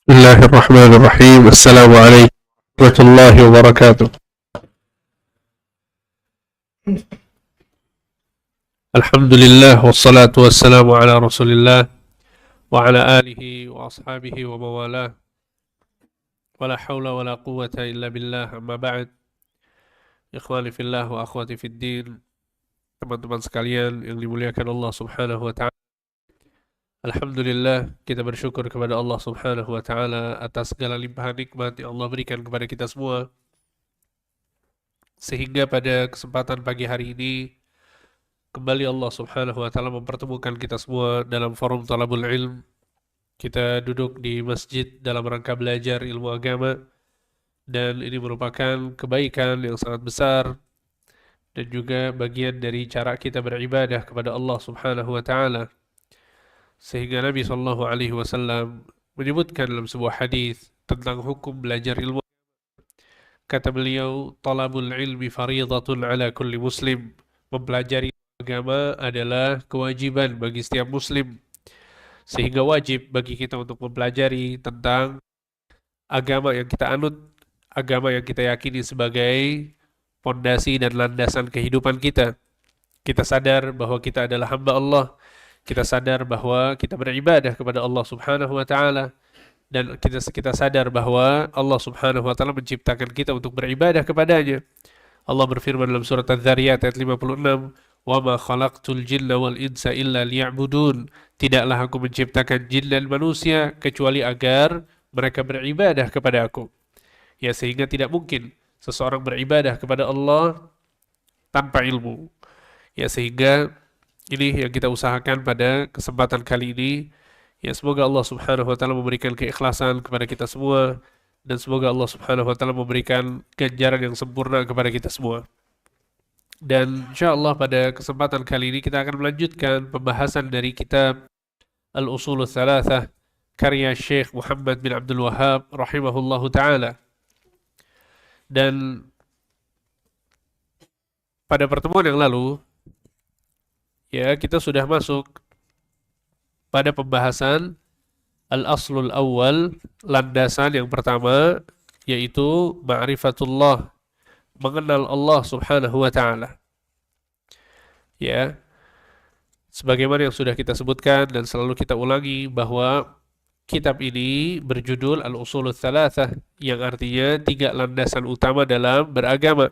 بسم الله الرحمن الرحيم. السلام عليكم ورحمة الله وبركاته. الحمد لله والصلاة والسلام على رسول الله وعلى آله وأصحابه وموالاه ولا حول ولا قوة إلا بالله. أما بعد, ikhwani fillah wa akhwati fiddin, teman-teman sekalian yang dimuliakan Allah Subhanahu wa taala. Alhamdulillah, kita bersyukur kepada Allah Subhanahu wa taala atas segala limpahan nikmat yang Allah berikan kepada kita semua, sehingga pada kesempatan pagi hari ini kembali Allah Subhanahu wa taala mempertemukan kita semua dalam forum talabul ilm. Kita duduk di masjid dalam rangka belajar ilmu agama, dan ini merupakan kebaikan yang sangat besar dan juga bagian dari cara kita beribadah kepada Allah Subhanahu wa taala. Sehingga Nabi SAW menyebutkan dalam sebuah hadis tentang hukum belajar ilmu. Kata beliau, talabul ilmi faridatun ala kulli muslim. Mempelajari agama adalah kewajiban bagi setiap muslim. Sehingga wajib bagi kita untuk mempelajari tentang agama yang kita anut, agama yang kita yakini sebagai pondasi dan landasan kehidupan kita. Kita sadar bahwa kita adalah hamba Allah. Kita sadar bahwa kita beribadah kepada Allah Subhanahu wa taala, dan kita sadar bahwa Allah Subhanahu wa taala menciptakan kita untuk beribadah kepadanya. Allah berfirman dalam surat Az-Zariyat ayat 56, "Wa ma khalaqtul jinna wal insa illa liya'budun." Tidaklah aku menciptakan jin dan manusia kecuali agar mereka beribadah kepada aku. Ya, sehingga tidak mungkin seseorang beribadah kepada Allah tanpa ilmu. Ya, sehingga ini yang kita usahakan pada kesempatan kali ini. Ya, semoga Allah Subhanahu wa taala memberikan keikhlasan kepada kita semua, dan semoga Allah Subhanahu wa taala memberikan ganjaran yang sempurna kepada kita semua. Dan insyaallah pada kesempatan kali ini kita akan melanjutkan pembahasan dari kitab Al-Ushul Tsalatsah karya Syekh Muhammad bin Abdul Wahhab rahimahullahu taala. Dan pada pertemuan yang lalu, ya, kita sudah masuk pada pembahasan al-aslul awal, landasan yang pertama, yaitu ma'rifatullah, mengenal Allah Subhanahu wa taala. Ya, sebagaimana yang sudah kita sebutkan dan selalu kita ulangi bahwa kitab ini berjudul Al-Ushul Tsalatsah, yang artinya 3 landasan utama dalam beragama.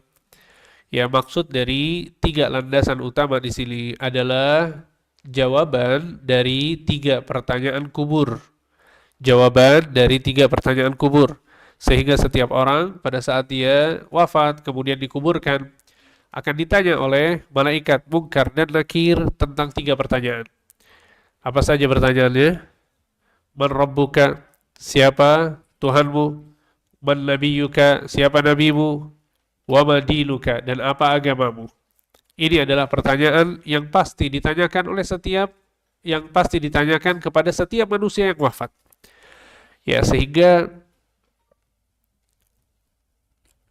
Ya, maksud dari 3 landasan utama di sini adalah jawaban dari 3 pertanyaan kubur. Jawaban dari 3 pertanyaan kubur. Sehingga setiap orang pada saat dia wafat kemudian dikuburkan akan ditanya oleh malaikat Munkar dan Nakir tentang 3 pertanyaan. Apa saja pertanyaannya? Man rabbuka? Siapa Tuhanmu? Man nabiyuka? Siapa nabimu? Wa ma dinuka? Dan apa agamamu? Ini adalah pertanyaan yang pasti ditanyakan kepada setiap manusia yang wafat. Ya, sehingga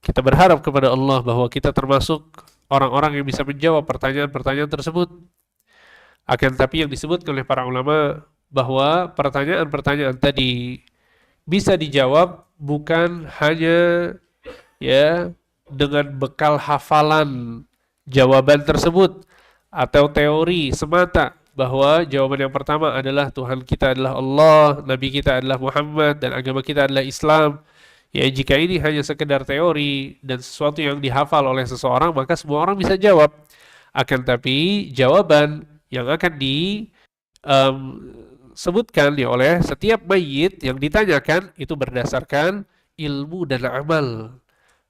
kita berharap kepada Allah bahwa kita termasuk orang-orang yang bisa menjawab pertanyaan-pertanyaan tersebut. Akan tetapi yang disebutkan oleh para ulama bahwa pertanyaan-pertanyaan tadi bisa dijawab bukan hanya ya dengan bekal hafalan jawaban tersebut atau teori semata bahwa jawaban yang pertama adalah Tuhan kita adalah Allah, Nabi kita adalah Muhammad, dan agama kita adalah Islam. Ya, jika ini hanya sekedar teori dan sesuatu yang dihafal oleh seseorang, maka semua orang bisa jawab. Akan tapi jawaban yang akan disebutkan oleh setiap mayit yang ditanyakan itu berdasarkan ilmu dan amal.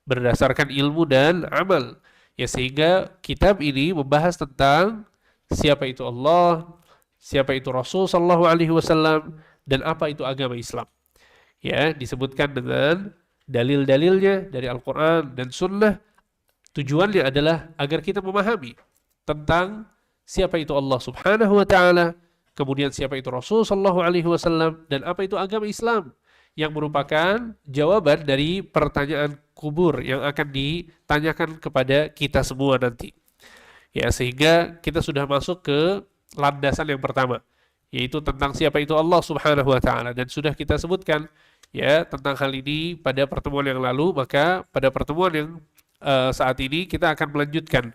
Berdasarkan ilmu dan amal. Ya, sehingga kitab ini membahas tentang siapa itu Allah, siapa itu Rasul sallallahu alaihi wasallam, dan apa itu agama Islam. Ya, disebutkan dengan dalil-dalilnya dari Al-Quran dan Sunnah. Tujuannya adalah agar kita memahami tentang siapa itu Allah Subhanahu wa taala, kemudian siapa itu Rasul sallallahu alaihi wasallam, dan apa itu agama Islam, yang merupakan jawaban dari pertanyaan kubur yang akan ditanyakan kepada kita semua nanti. Ya, sehingga kita sudah masuk ke landasan yang pertama, yaitu tentang siapa itu Allah Subhanahu wa taala, dan sudah kita sebutkan ya tentang hal ini pada pertemuan yang lalu, maka pada pertemuan yang saat ini kita akan melanjutkan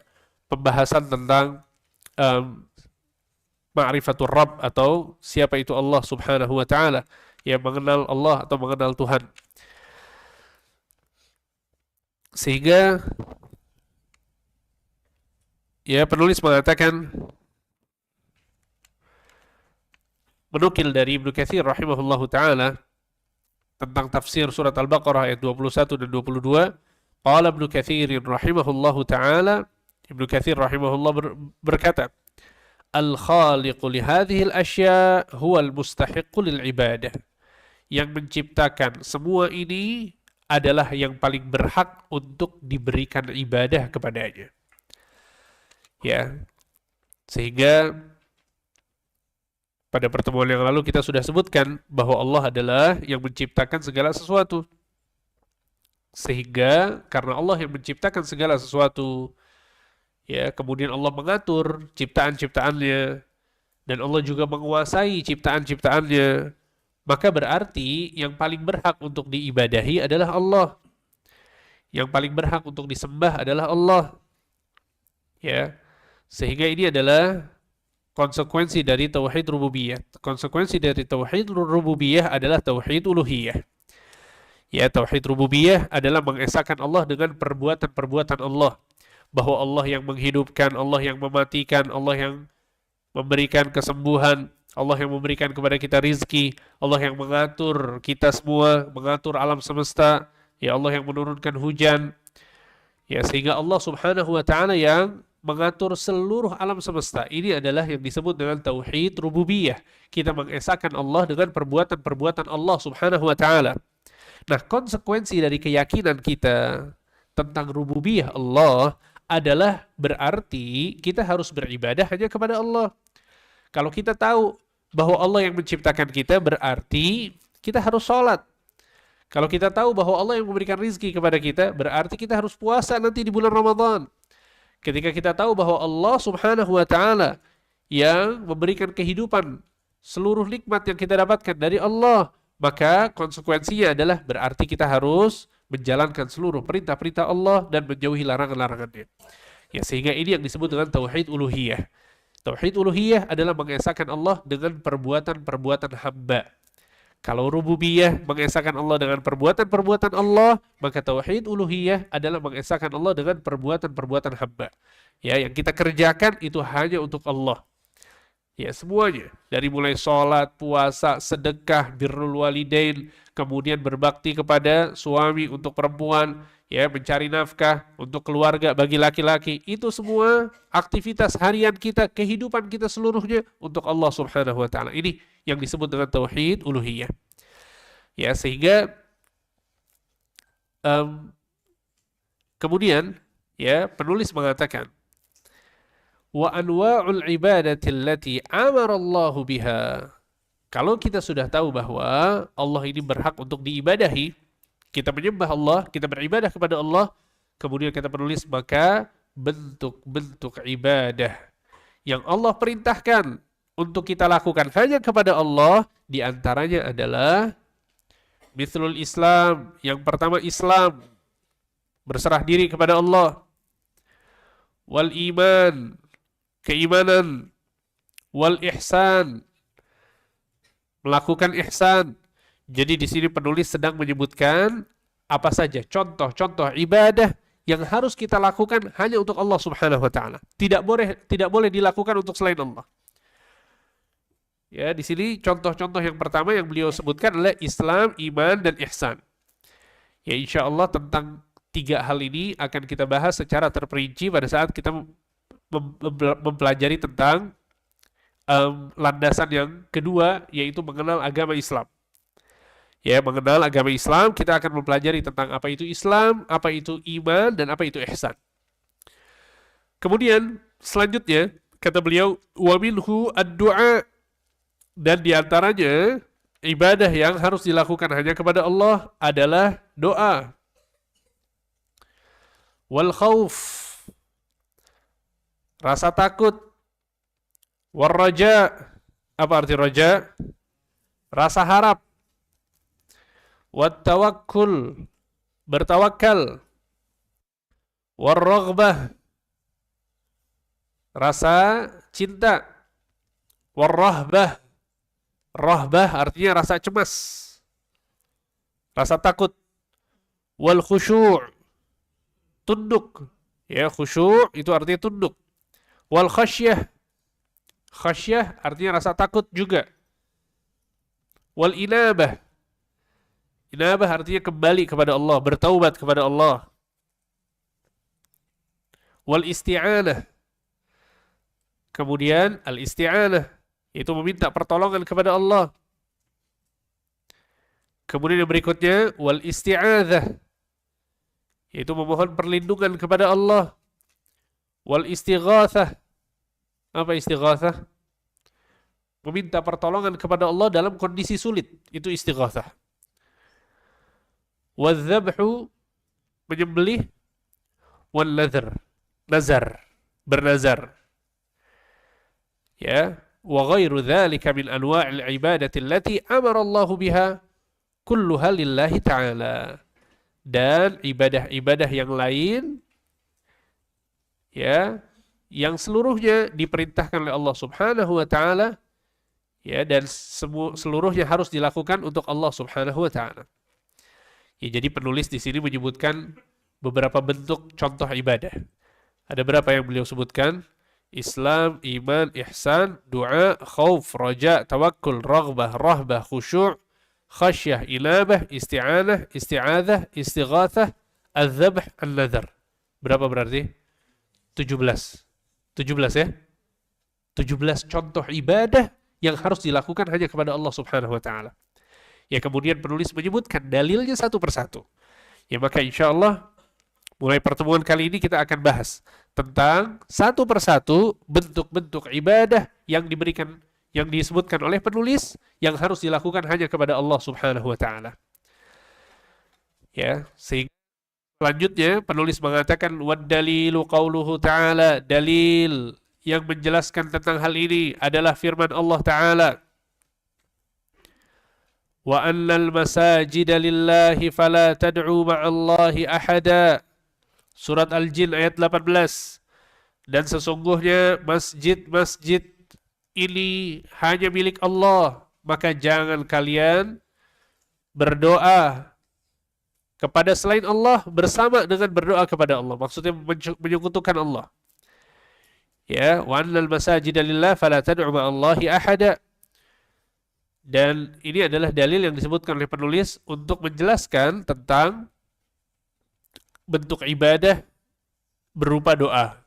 pembahasan tentang um, ma'rifatul Rabb atau siapa itu Allah Subhanahu wa taala, ya mengenal Allah atau mengenal Tuhan. Sehingga ya penulis mengatakan, menukil dari Ibnu Katsir rahimahullahu taala tentang tafsir surat Al-Baqarah ayat 21 dan 22, qala Ibnu Katsir rahimahullahu taala, Ibnu Katsir rahimahullah berkata, al-khaliqu li hadhihi al-asya' huwa al-mustahiqqu lil ibadah. Yang menciptakan semua ini adalah yang paling berhak untuk diberikan ibadah kepadanya. Ya. Sehingga pada pertemuan yang lalu kita sudah sebutkan bahwa Allah adalah yang menciptakan segala sesuatu. Sehingga karena Allah yang menciptakan segala sesuatu, ya, kemudian Allah mengatur ciptaan-ciptaannya dan Allah juga menguasai ciptaan-ciptaannya, maka berarti yang paling berhak untuk diibadahi adalah Allah. Yang paling berhak untuk disembah adalah Allah. Ya. Sehingga ini adalah konsekuensi dari tauhid rububiyah. Konsekuensi dari tauhid rububiyah adalah tauhid uluhiyah. Ya, tauhid rububiyah adalah mengesahkan Allah dengan perbuatan-perbuatan Allah. Bahwa Allah yang menghidupkan, Allah yang mematikan, Allah yang memberikan kesembuhan, Allah yang memberikan kepada kita rizki, Allah yang mengatur kita semua, mengatur alam semesta, ya Allah yang menurunkan hujan. Ya, sehingga Allah Subhanahu wa taala yang mengatur seluruh alam semesta. Ini adalah yang disebut dengan tauhid rububiyah. Kita mengesahkan Allah dengan perbuatan-perbuatan Allah Subhanahu wa taala. Nah, konsekuensi dari keyakinan kita tentang rububiyah Allah adalah berarti kita harus beribadah hanya kepada Allah. Kalau kita tahu bahwa Allah yang menciptakan kita, berarti kita harus sholat. Kalau kita tahu bahwa Allah yang memberikan rizki kepada kita, berarti kita harus puasa nanti di bulan Ramadan. Ketika kita tahu bahwa Allah Subhanahu wa taala yang memberikan kehidupan, seluruh nikmat yang kita dapatkan dari Allah, maka konsekuensinya adalah berarti kita harus menjalankan seluruh perintah-perintah Allah dan menjauhi larangan-larangannya. Ya, sehingga ini yang disebut dengan tauhid uluhiyah. Tauhid uluhiyah adalah mengesahkan Allah dengan perbuatan-perbuatan hamba. Kalau rububiyah mengesahkan Allah dengan perbuatan-perbuatan Allah, maka tauhid uluhiyah adalah mengesahkan Allah dengan perbuatan-perbuatan hamba. Ya, yang kita kerjakan itu hanya untuk Allah. Ya, semuanya. Dari mulai sholat, puasa, sedekah, birrul walidain, kemudian berbakti kepada suami untuk perempuan, ya, mencari nafkah untuk keluarga bagi laki-laki. Itu semua aktivitas harian kita, kehidupan kita seluruhnya untuk Allah Subhanahu wa taala. Ini yang disebut dengan tauhid uluhiyah. Ya, sehingga kemudian ya penulis mengatakan, wa anwa'ul ibadati allati amara Allah biha. Kalau kita sudah tahu bahwa Allah ini berhak untuk diibadahi, kita menyembah Allah, kita beribadah kepada Allah, kemudian kata penulis, maka bentuk-bentuk ibadah yang Allah perintahkan untuk kita lakukan hanya kepada Allah, diantaranya adalah mithlul Islam. Yang pertama Islam, berserah diri kepada Allah. Wal iman, keimanan. Wal ihsan, melakukan ihsan. Jadi di sini penulis sedang menyebutkan apa saja contoh-contoh ibadah yang harus kita lakukan hanya untuk Allah Subhanahu wa taala. Tidak boleh dilakukan untuk selain Allah. Ya, di sini contoh-contoh yang pertama yang beliau sebutkan adalah Islam, iman, dan ihsan. Ya, insya Allah tentang tiga hal ini akan kita bahas secara terperinci pada saat kita mempelajari tentang landasan yang kedua, yaitu mengenal agama Islam. Ya, mengenal agama Islam, kita akan mempelajari tentang apa itu Islam, apa itu iman, dan apa itu ihsan. Kemudian, selanjutnya, kata beliau, wa minhu ad-du'a, dan diantaranya ibadah yang harus dilakukan hanya kepada Allah adalah doa. Wal khauf, rasa takut. War raja, apa arti raja? Rasa harap. wattawakkul, bertawakal, warraghbah, rasa cinta, warrahbah, rahbah artinya rasa cemas, rasa takut, wal khusyu', tunduk. Ya, khusyu' itu artinya tunduk. Wal khasyah, khasyah artinya rasa takut juga. Wal inabah, inabah artinya kembali kepada Allah, bertaubat kepada Allah. Wal isti'anah, kemudian al isti'anah itu meminta pertolongan kepada Allah. Kemudian yang berikutnya wal isti'adzah, yaitu memohon perlindungan kepada Allah. Wal istighatsah, apa istighatsah? Meminta pertolongan kepada Allah dalam kondisi sulit, itu istighatsah. Wadzabhu, menyembelih. Wal nazar, nazar, bernazar. Ya, wa ghairu dzalika min anwa'il ibadati allati amara Allah biha kulluha lillahi ta'ala. Dan ibadah-ibadah yang lain, ya, yang seluruhnya diperintahkan oleh Allah Subhanahu wa taala, ya, dan seluruhnya harus dilakukan untuk Allah Subhanahu wa taala. Ya, jadi penulis di sini menyebutkan beberapa bentuk contoh ibadah. Ada berapa yang beliau sebutkan? Islam, iman, ihsan, doa, khauf, raja, tawakkul, raghbah, rahbah, khusyuk, khasyah, inabah, isti'anah, isti'adzah, istighatsah, az-zabh, an-nazar. Berapa berarti? 17. 17 ya? 17 contoh ibadah yang harus dilakukan hanya kepada Allah Subhanahu wa taala. Ya, kemudian penulis menyebutkan dalilnya satu persatu. Ya, maka insyaallah mulai pertemuan kali ini kita akan bahas tentang satu persatu bentuk-bentuk ibadah yang diberikan, yang disebutkan oleh penulis yang harus dilakukan hanya kepada Allah Subhanahu wa taala. Ya, sehingga selanjutnya penulis mengatakan wad dalilu qauluhu ta'ala, dalil yang menjelaskan tentang hal ini adalah firman Allah taala. Wa annal masajida lillahi fala tad'u ma'allahi ahada. Surat Al-Jin ayat 18. Dan sesungguhnya masjid-masjid ini hanya milik Allah, maka jangan kalian berdoa kepada selain Allah bersama dengan berdoa kepada Allah. Maksudnya menyekutukan Allah. Ya, wa annal masajida lillahi fala tad'u ma'allahi ahada. Dan ini adalah dalil yang disebutkan oleh penulis untuk menjelaskan tentang bentuk ibadah berupa doa.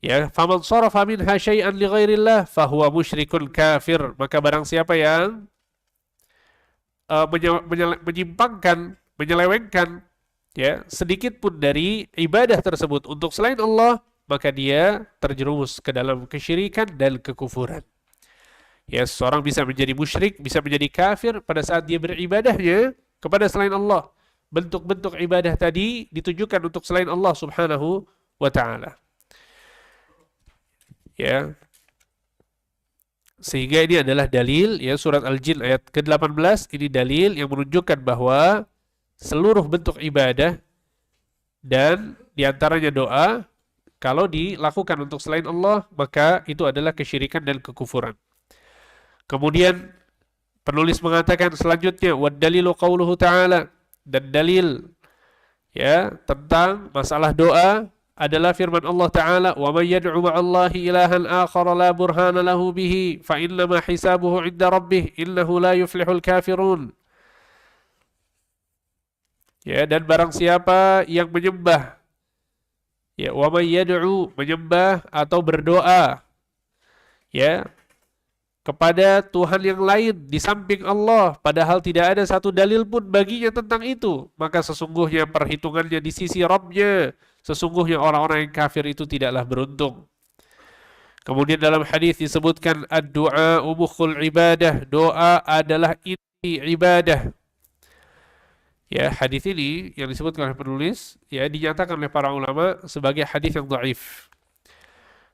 Ya, faman sharafa minha syai'an li ghairillah fahuwa musyrikun kafir. Maka barang siapa yang menyimpangkan, menyelewengkan, ya, sedikit pun dari ibadah tersebut untuk selain Allah, maka dia terjerumus ke dalam kesyirikan dan kekufuran. Ya, seorang bisa menjadi musyrik, bisa menjadi kafir pada saat dia beribadahnya kepada selain Allah. Bentuk-bentuk ibadah tadi ditujukan untuk selain Allah Subhanahu wa ta'ala. Ya. Sehingga ini adalah dalil, ya, surat Al-Jin ayat ke-18, ini dalil yang menunjukkan bahwa seluruh bentuk ibadah dan diantaranya doa, kalau dilakukan untuk selain Allah, maka itu adalah kesyirikan dan kekufuran. Kemudian penulis mengatakan selanjutnya wad dalilu qauluhu ta'ala, dan dalil, ya, tentang masalah doa adalah firman Allah Ta'ala, wa may yad'u ma'allahi ilahan akhara la burhana lahu bihi fa innama hisabuhu 'inda rabbih innahu la yuflihul kafirun. Ya, dan barang siapa yang menyembah, ya, wa may yad'u, menyembah atau berdoa, ya, kepada Tuhan yang lain di samping Allah, padahal tidak ada satu dalil pun baginya tentang itu, maka sesungguhnya perhitungannya di sisi Rabb-nya, sesungguhnya orang-orang yang kafir itu tidaklah beruntung. Kemudian dalam hadis disebutkan ad-du'a mukhul ibadah, doa adalah inti ibadah. Ya, hadis ini yang disebutkan oleh penulis, ya, dinyatakan oleh para ulama sebagai hadis yang dhaif.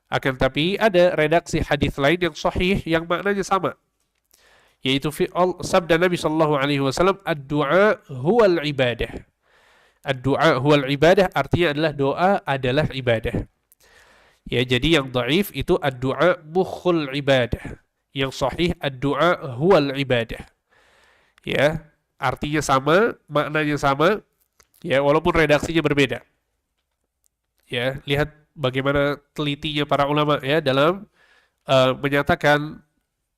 Akan tapi ada redaksi hadis lain yang sahih yang maknanya sama. yaitu sabda Nabi sallallahu alaihi wasallam, ad-du'a huwal ibadah. Ad-du'a huwal ibadah artinya adalah doa adalah ibadah. Ya, jadi yang dhaif itu ad-du'a mukhul ibadah. Yang sahih ad-du'a huwal ibadah. Ya, artinya sama, maknanya sama, ya walaupun redaksinya berbeda. Ya, lihat bagaimana telitinya para ulama ya dalam menyatakan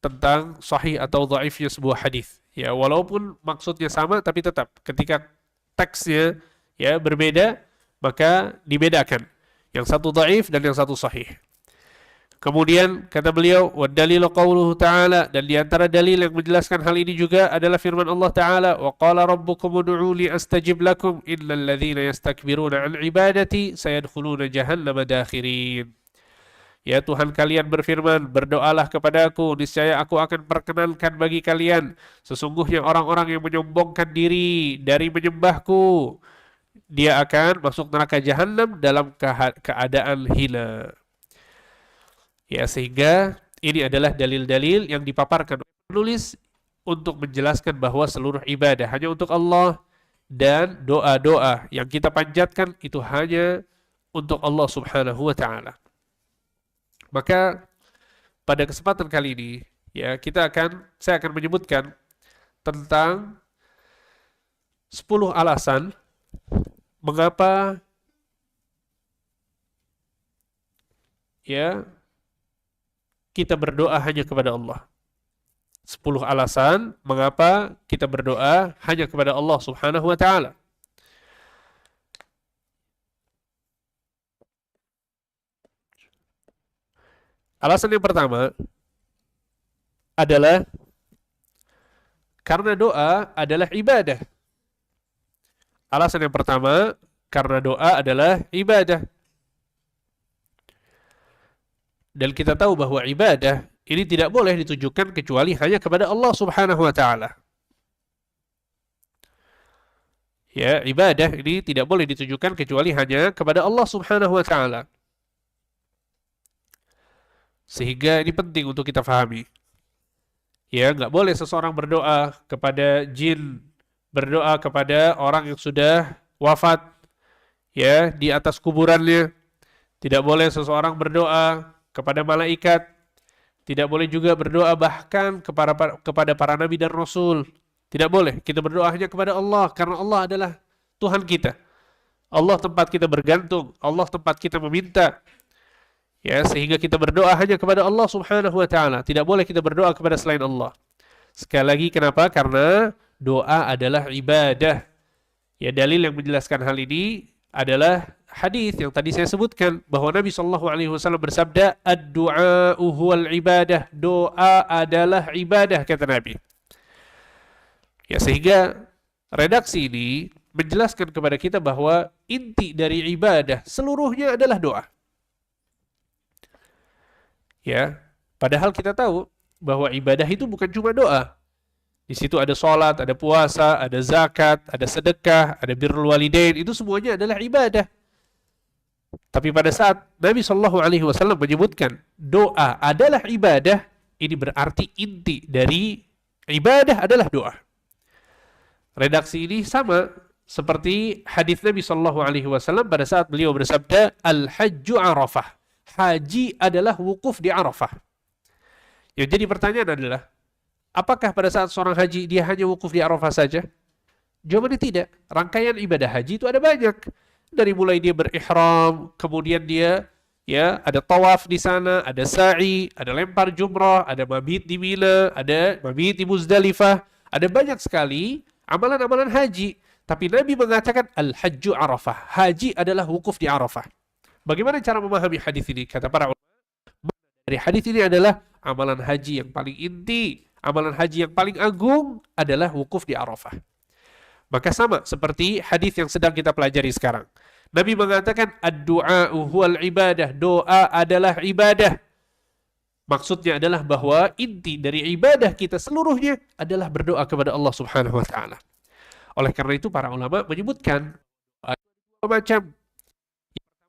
tentang sahih atau dhaifnya sebuah hadis. Ya, walaupun maksudnya sama tapi tetap ketika teksnya ya berbeda maka dibedakan. Yang satu dhaif dan yang satu sahih. Kemudian kata beliau, wa dalilu qauluhu ta'ala, dan di antara dalil yang menjelaskan hal ini juga adalah firman Allah Ta'ala, wa qala rabbukum ud'uuni astajib lakum innal ladzina yastakbiruna an ibadati sayadkhuluna jahannama dakhirin. Ya, Tuhan kalian berfirman, berdoalah kepadaku, niscaya aku akan perkenankan bagi kalian. Sesungguhnya orang-orang yang menyombongkan diri dari menyembahku, dia akan masuk neraka jahanam dalam keadaan hina. Ya, sehingga ini adalah dalil-dalil yang dipaparkan oleh penulis untuk menjelaskan bahwa seluruh ibadah hanya untuk Allah dan doa-doa yang kita panjatkan itu hanya untuk Allah Subhanahu wa Ta'ala. Maka pada kesempatan kali ini ya saya akan menyebutkan tentang 10 alasan mengapa ya kita berdoa hanya kepada Allah. 10 alasan mengapa kita berdoa hanya kepada Allah Subhanahu wa Ta'ala. Alasan yang pertama adalah karena doa adalah ibadah. Alasan yang pertama, karena doa adalah ibadah. Dan kita tahu bahwa ibadah ini tidak boleh ditujukan kecuali hanya kepada Allah Subhanahu wa Ta'ala. Ya, ibadah ini tidak boleh ditujukan kecuali hanya kepada Allah Subhanahu wa Ta'ala. Sehingga ini penting untuk kita fahami. Ya, nggak boleh seseorang berdoa kepada jin, berdoa kepada orang yang sudah wafat, ya, di atas kuburannya. Tidak boleh seseorang berdoa kepada malaikat. Tidak boleh juga berdoa bahkan kepada para nabi dan rasul. Tidak boleh. Kita berdoa hanya kepada Allah, karena Allah adalah Tuhan kita. Allah tempat kita bergantung. Allah tempat kita meminta. Ya, sehingga kita berdoa hanya kepada Allah Subhanahu wa Ta'ala. Tidak boleh kita berdoa kepada selain Allah. Sekali lagi, kenapa? Karena doa adalah ibadah. Ya, dalil yang menjelaskan hal ini adalah hadis yang tadi saya sebutkan, bahwa Nabi SAW bersabda, ad-du'a'u huwal ibadah. Doa adalah ibadah, kata Nabi. Ya, sehingga redaksi ini menjelaskan kepada kita bahwa inti dari ibadah seluruhnya adalah doa. Ya, padahal kita tahu bahwa ibadah itu bukan cuma doa. Di situ ada sholat, ada puasa, ada zakat, ada sedekah, ada birrul walidain, itu semuanya adalah ibadah. Tapi pada saat Nabi SAW menyebutkan doa adalah ibadah, ini berarti inti dari ibadah adalah doa. Redaksi ini sama seperti hadis Nabi SAW pada saat beliau bersabda, al-hajju arafah. Haji adalah wukuf di Arafah. Yang jadi pertanyaan adalah, apakah pada saat seorang haji dia hanya wukuf di Arafah saja? Jawabannya tidak. Rangkaian ibadah haji itu ada banyak. Dari mulai dia berihram, kemudian dia ya ada tawaf di sana, ada sa'i, ada lempar jumrah, ada mabit di Mina, ada mabit di Muzdalifah, ada banyak sekali amalan-amalan haji. Tapi Nabi mengatakan al-hajju Arafah. Haji adalah wukuf di Arafah. Bagaimana cara memahami hadis ini? Kata para ulama, dari hadis ini adalah amalan haji yang paling inti, amalan haji yang paling agung adalah wukuf di Arafah. Maka sama seperti hadis yang sedang kita pelajari sekarang. Nabi mengatakan ad-du'a'u huwal ibadah, doa adalah ibadah. Maksudnya adalah bahwa inti dari ibadah kita seluruhnya adalah berdoa kepada Allah Subhanahu wa Ta'ala. Oleh karena itu para ulama menyebutkan dua macam.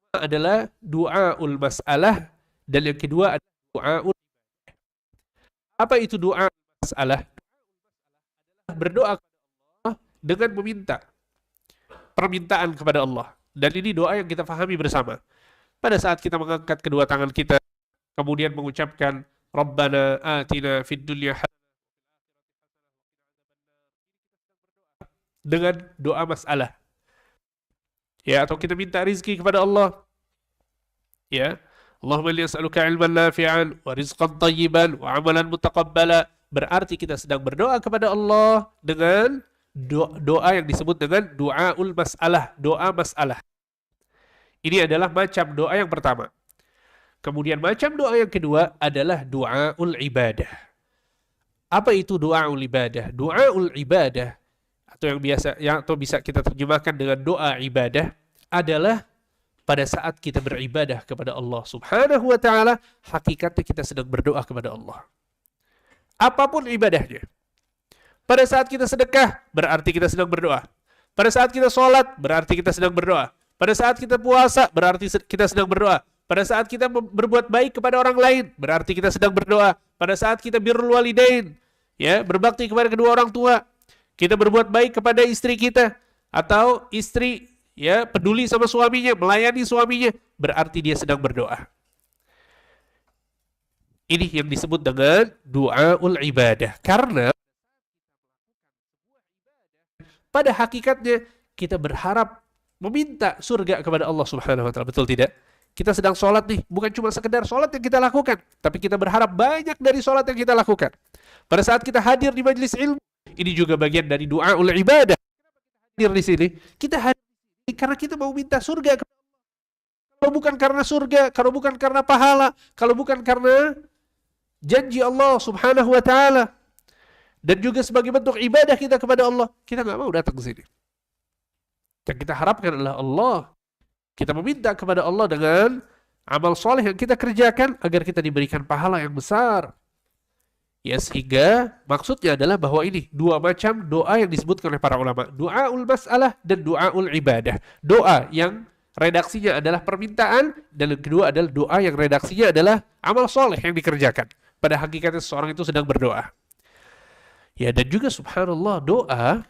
Adalah du'aul mas'alah, dan yang kedua adalah du'aul. Apa itu du'aul mas'alah? berdoa dengan meminta permintaan kepada Allah. Dan ini doa yang kita pahami bersama. Pada saat kita mengangkat kedua tangan kita, kemudian mengucapkan Rabbana atina fid dunya hasanah, dengan doa masalah. Ya, atau kita minta rizki kepada Allah. Ya, Allahumma inni as'aluka ilman nafi'an wa rizqan tayyiban wa amalan mutaqabbala. Berarti kita sedang berdoa kepada Allah dengan doa yang disebut dengan doaul masalah, doa masalah. Ini adalah macam doa yang pertama. Kemudian macam doa yang kedua adalah doaul ibadah. Apa itu doaul ibadah? Doaul ibadah atau atau bisa kita terjemahkan dengan doa ibadah adalah pada saat kita beribadah kepada Allah Subhanahu wa taala, hakikatnya kita sedang berdoa kepada Allah. Apapun ibadahnya. Pada saat kita sedekah, berarti kita sedang berdoa. Pada saat kita sholat, berarti kita sedang berdoa. Pada saat kita puasa, berarti kita sedang berdoa. Pada saat kita berbuat baik kepada orang lain, berarti kita sedang berdoa. Pada saat kita birrul walidain, ya, berbakti kepada kedua orang tua, kita berbuat baik kepada istri kita, atau istri, ya, peduli sama suaminya, melayani suaminya, berarti dia sedang berdoa. Ini yang disebut dengan doaul ibadah. Karena pada hakikatnya kita berharap meminta surga kepada Allah Subhanahu wa taala. Betul tidak? Kita sedang sholat nih, bukan cuma sekedar sholat yang kita lakukan, tapi kita berharap banyak dari sholat yang kita lakukan. Pada saat kita hadir di majelis ilmu, ini juga bagian dari doaul ibadah. Hadir di sini, kita hadir karena kita mau minta surga. Kalau bukan karena surga, kalau bukan karena pahala, kalau bukan karena janji Allah Subhanahu wa taala, dan juga sebagai bentuk ibadah kita kepada Allah, kita nggak mau datang ke sini. Yang kita harapkan adalah Allah. Kita meminta kepada Allah dengan amal soleh yang kita kerjakan agar kita diberikan pahala yang besar. Ya, sehingga maksudnya adalah bahwa ini dua macam doa yang disebutkan oleh para ulama. Doaul masalah dan doaul ibadah. Doa yang redaksinya adalah permintaan, dan yang kedua adalah doa yang redaksinya adalah amal soleh yang dikerjakan. Pada hakikatnya seseorang itu sedang berdoa. Ya, dan juga subhanallah, doa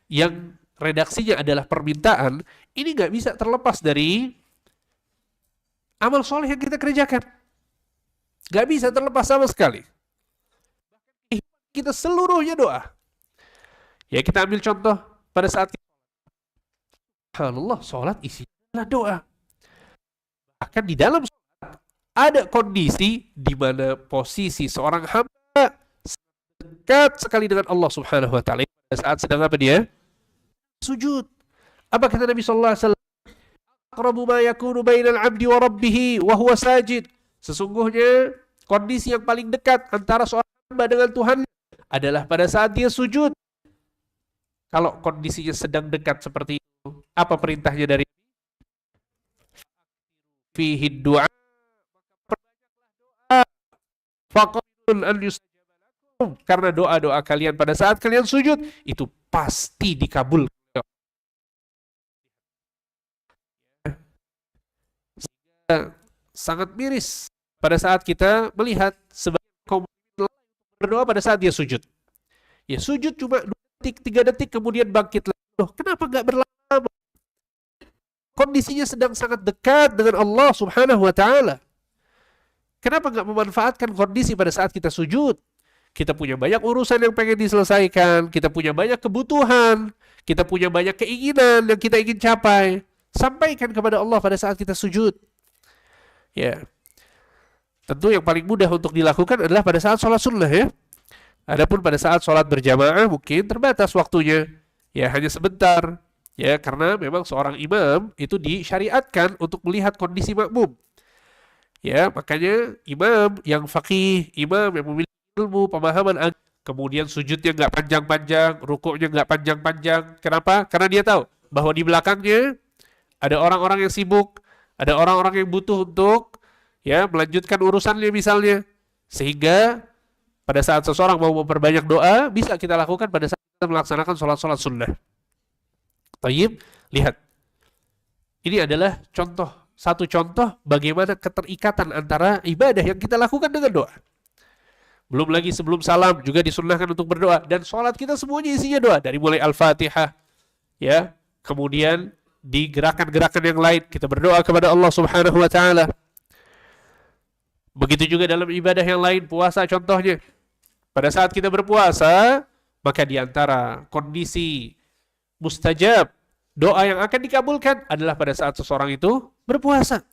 yang redaksinya adalah permintaan, ini nggak bisa terlepas dari amal soleh yang kita kerjakan. Nggak bisa terlepas sama sekali. Kita seluruhnya doa. Ya, kita ambil contoh pada saat subhanallah, sholat isinya adalah doa. Bahkan di dalam sholat ada kondisi di mana posisi seorang hamba dekat sekali dengan Allah Subhanahu wa taala. Pada saat sedang apa dia? Sujud. Apa kata Nabi sallallahu alaihi wasallam? Aqrabu ma yakunu bainal 'abdi wa rabbih wa huwa sajid. Sesungguhnya kondisi yang paling dekat antara seorang hamba dengan Tuhan adalah pada saat dia sujud. Kalau kondisinya sedang dekat seperti itu, apa perintahnya dari fihi du'a, faqulun an yustajaba, karena doa-doa kalian pada saat kalian sujud itu pasti dikabul. Sangat miris pada saat kita melihat sebagian kaum berdoa pada saat dia sujud. Ya, sujud cuma 2 detik, 3 detik kemudian bangkit lagi. Loh, kenapa nggak berlama? Kondisinya sedang sangat dekat dengan Allah Subhanahu wa taala. Kenapa nggak memanfaatkan kondisi pada saat kita sujud? Kita punya banyak urusan yang pengen diselesaikan, kita punya banyak kebutuhan, kita punya banyak keinginan yang kita ingin capai. Sampaikan kepada Allah pada saat kita sujud. Ya, tentu yang paling mudah untuk dilakukan adalah pada saat sholat sunnah, ya. Adapun pada saat sholat berjamaah mungkin terbatas waktunya, ya, hanya sebentar, ya, karena memang seorang imam itu disyariatkan untuk melihat kondisi makmum. Ya, makanya imam yang faqih, imam yang memiliki ilmu, pemahaman, kemudian sujudnya nggak panjang-panjang, rukuknya nggak panjang-panjang. Kenapa? Karena dia tahu bahwa di belakangnya ada orang-orang yang sibuk, ada orang-orang yang butuh untuk, ya, melanjutkan urusannya misalnya. Sehingga pada saat seseorang mau memperbanyak doa, bisa kita lakukan pada saat kita melaksanakan sholat-sholat sunnah. Tayyib, lihat. Ini adalah satu contoh bagaimana keterikatan antara ibadah yang kita lakukan dengan doa. Belum lagi sebelum salam juga disunnahkan untuk berdoa. Dan sholat kita semuanya isinya doa. Dari mulai Al-Fatihah, ya, kemudian di gerakan-gerakan yang lain kita berdoa kepada Allah Subhanahu wa taala. Begitu juga dalam ibadah yang lain, puasa contohnya. Pada saat kita berpuasa, maka di antara kondisi mustajab, doa yang akan dikabulkan adalah pada saat seseorang itu berpuasa.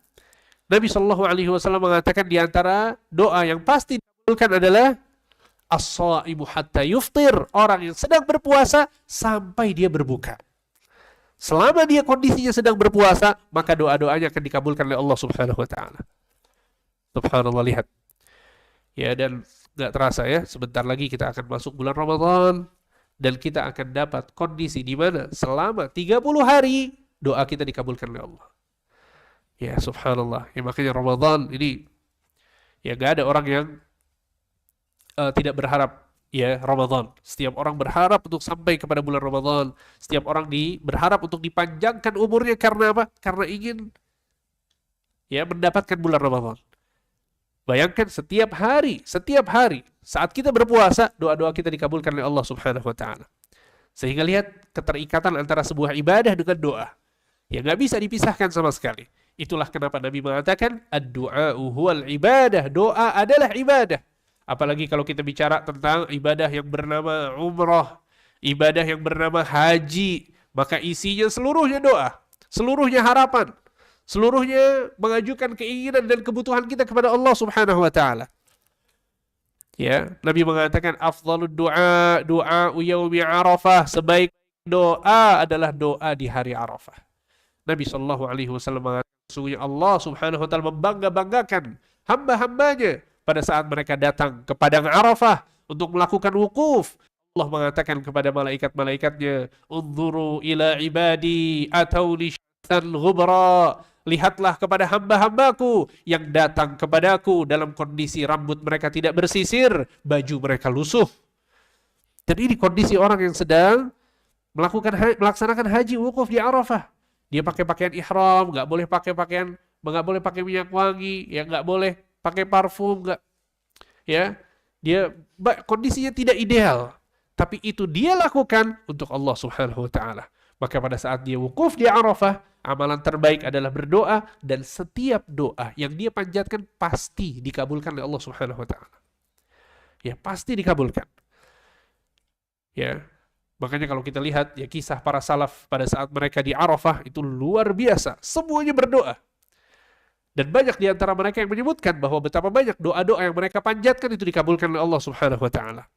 Nabi Shallallahu Alaihi Wasallam mengatakan di antara doa yang pasti dikabulkan adalah as-shaimu hatta yuftir, orang yang sedang berpuasa sampai dia berbuka. Selama dia kondisinya sedang berpuasa, maka doa-doanya akan dikabulkan oleh Allah Subhanahu Wa Taala. Subhanallah, lihat. Ya, dan nggak terasa ya, sebentar lagi kita akan masuk bulan Ramadan dan kita akan dapat kondisi di mana selama 30 hari doa kita dikabulkan oleh Allah. Ya, subhanallah. Ya, makanya Ramadan ini ya gak ada orang yang tidak berharap ya Ramadan. Setiap orang berharap untuk sampai kepada bulan Ramadan. Setiap orang berharap untuk dipanjangkan umurnya karena apa? Karena ingin ya mendapatkan bulan Ramadan. Bayangkan setiap hari saat kita berpuasa, doa-doa kita dikabulkan oleh Allah Subhanahu wa taala. Sehingga lihat keterikatan antara sebuah ibadah dengan doa. Ya nggak bisa dipisahkan sama sekali. Itulah kenapa Nabi mengatakan ad-du'a'u huwal ibadah, doa adalah ibadah. Apalagi kalau kita bicara tentang ibadah yang bernama umrah, ibadah yang bernama haji, maka isinya seluruhnya doa, seluruhnya harapan, seluruhnya mengajukan keinginan dan kebutuhan kita kepada Allah Subhanahu wa taala. Ya, Nabi mengatakan afdhalud du'a du'a'u yaumi Arafah, sebaik doa adalah doa di hari Arafah. Nabi sallallahu alaihi wasallam mengatakan sesungguhnya Allah Subhanahu wa taala membangga-banggakan hamba-hambanya pada saat mereka datang ke padang Arafah untuk melakukan wukuf. Allah mengatakan kepada malaikat-malaikatnya, "Unzuru ila ibadi atauni syatan ghubra." Lihatlah kepada hamba-hambaku yang datang kepadaku dalam kondisi rambut mereka tidak bersisir, baju mereka lusuh. Dan ini kondisi orang yang sedang melaksanakan haji wukuf di Arafah. Dia pakai pakaian ihram, nggak boleh pakai minyak wangi, ya nggak boleh pakai parfum, nggak, ya, dia kondisinya tidak ideal, tapi itu dia lakukan untuk Allah Subhanahu Wa Taala. Maka pada saat dia wukuf di Arafah, amalan terbaik adalah berdoa, dan setiap doa yang dia panjatkan pasti dikabulkan oleh Allah Subhanahu Wa Taala. Ya, pasti dikabulkan. Ya. Makanya kalau kita lihat ya kisah para salaf pada saat mereka di Arafah itu luar biasa. Semuanya berdoa. Dan banyak di antara mereka yang menyebutkan bahwa betapa banyak doa-doa yang mereka panjatkan itu dikabulkan oleh Allah Subhanahu wa taala.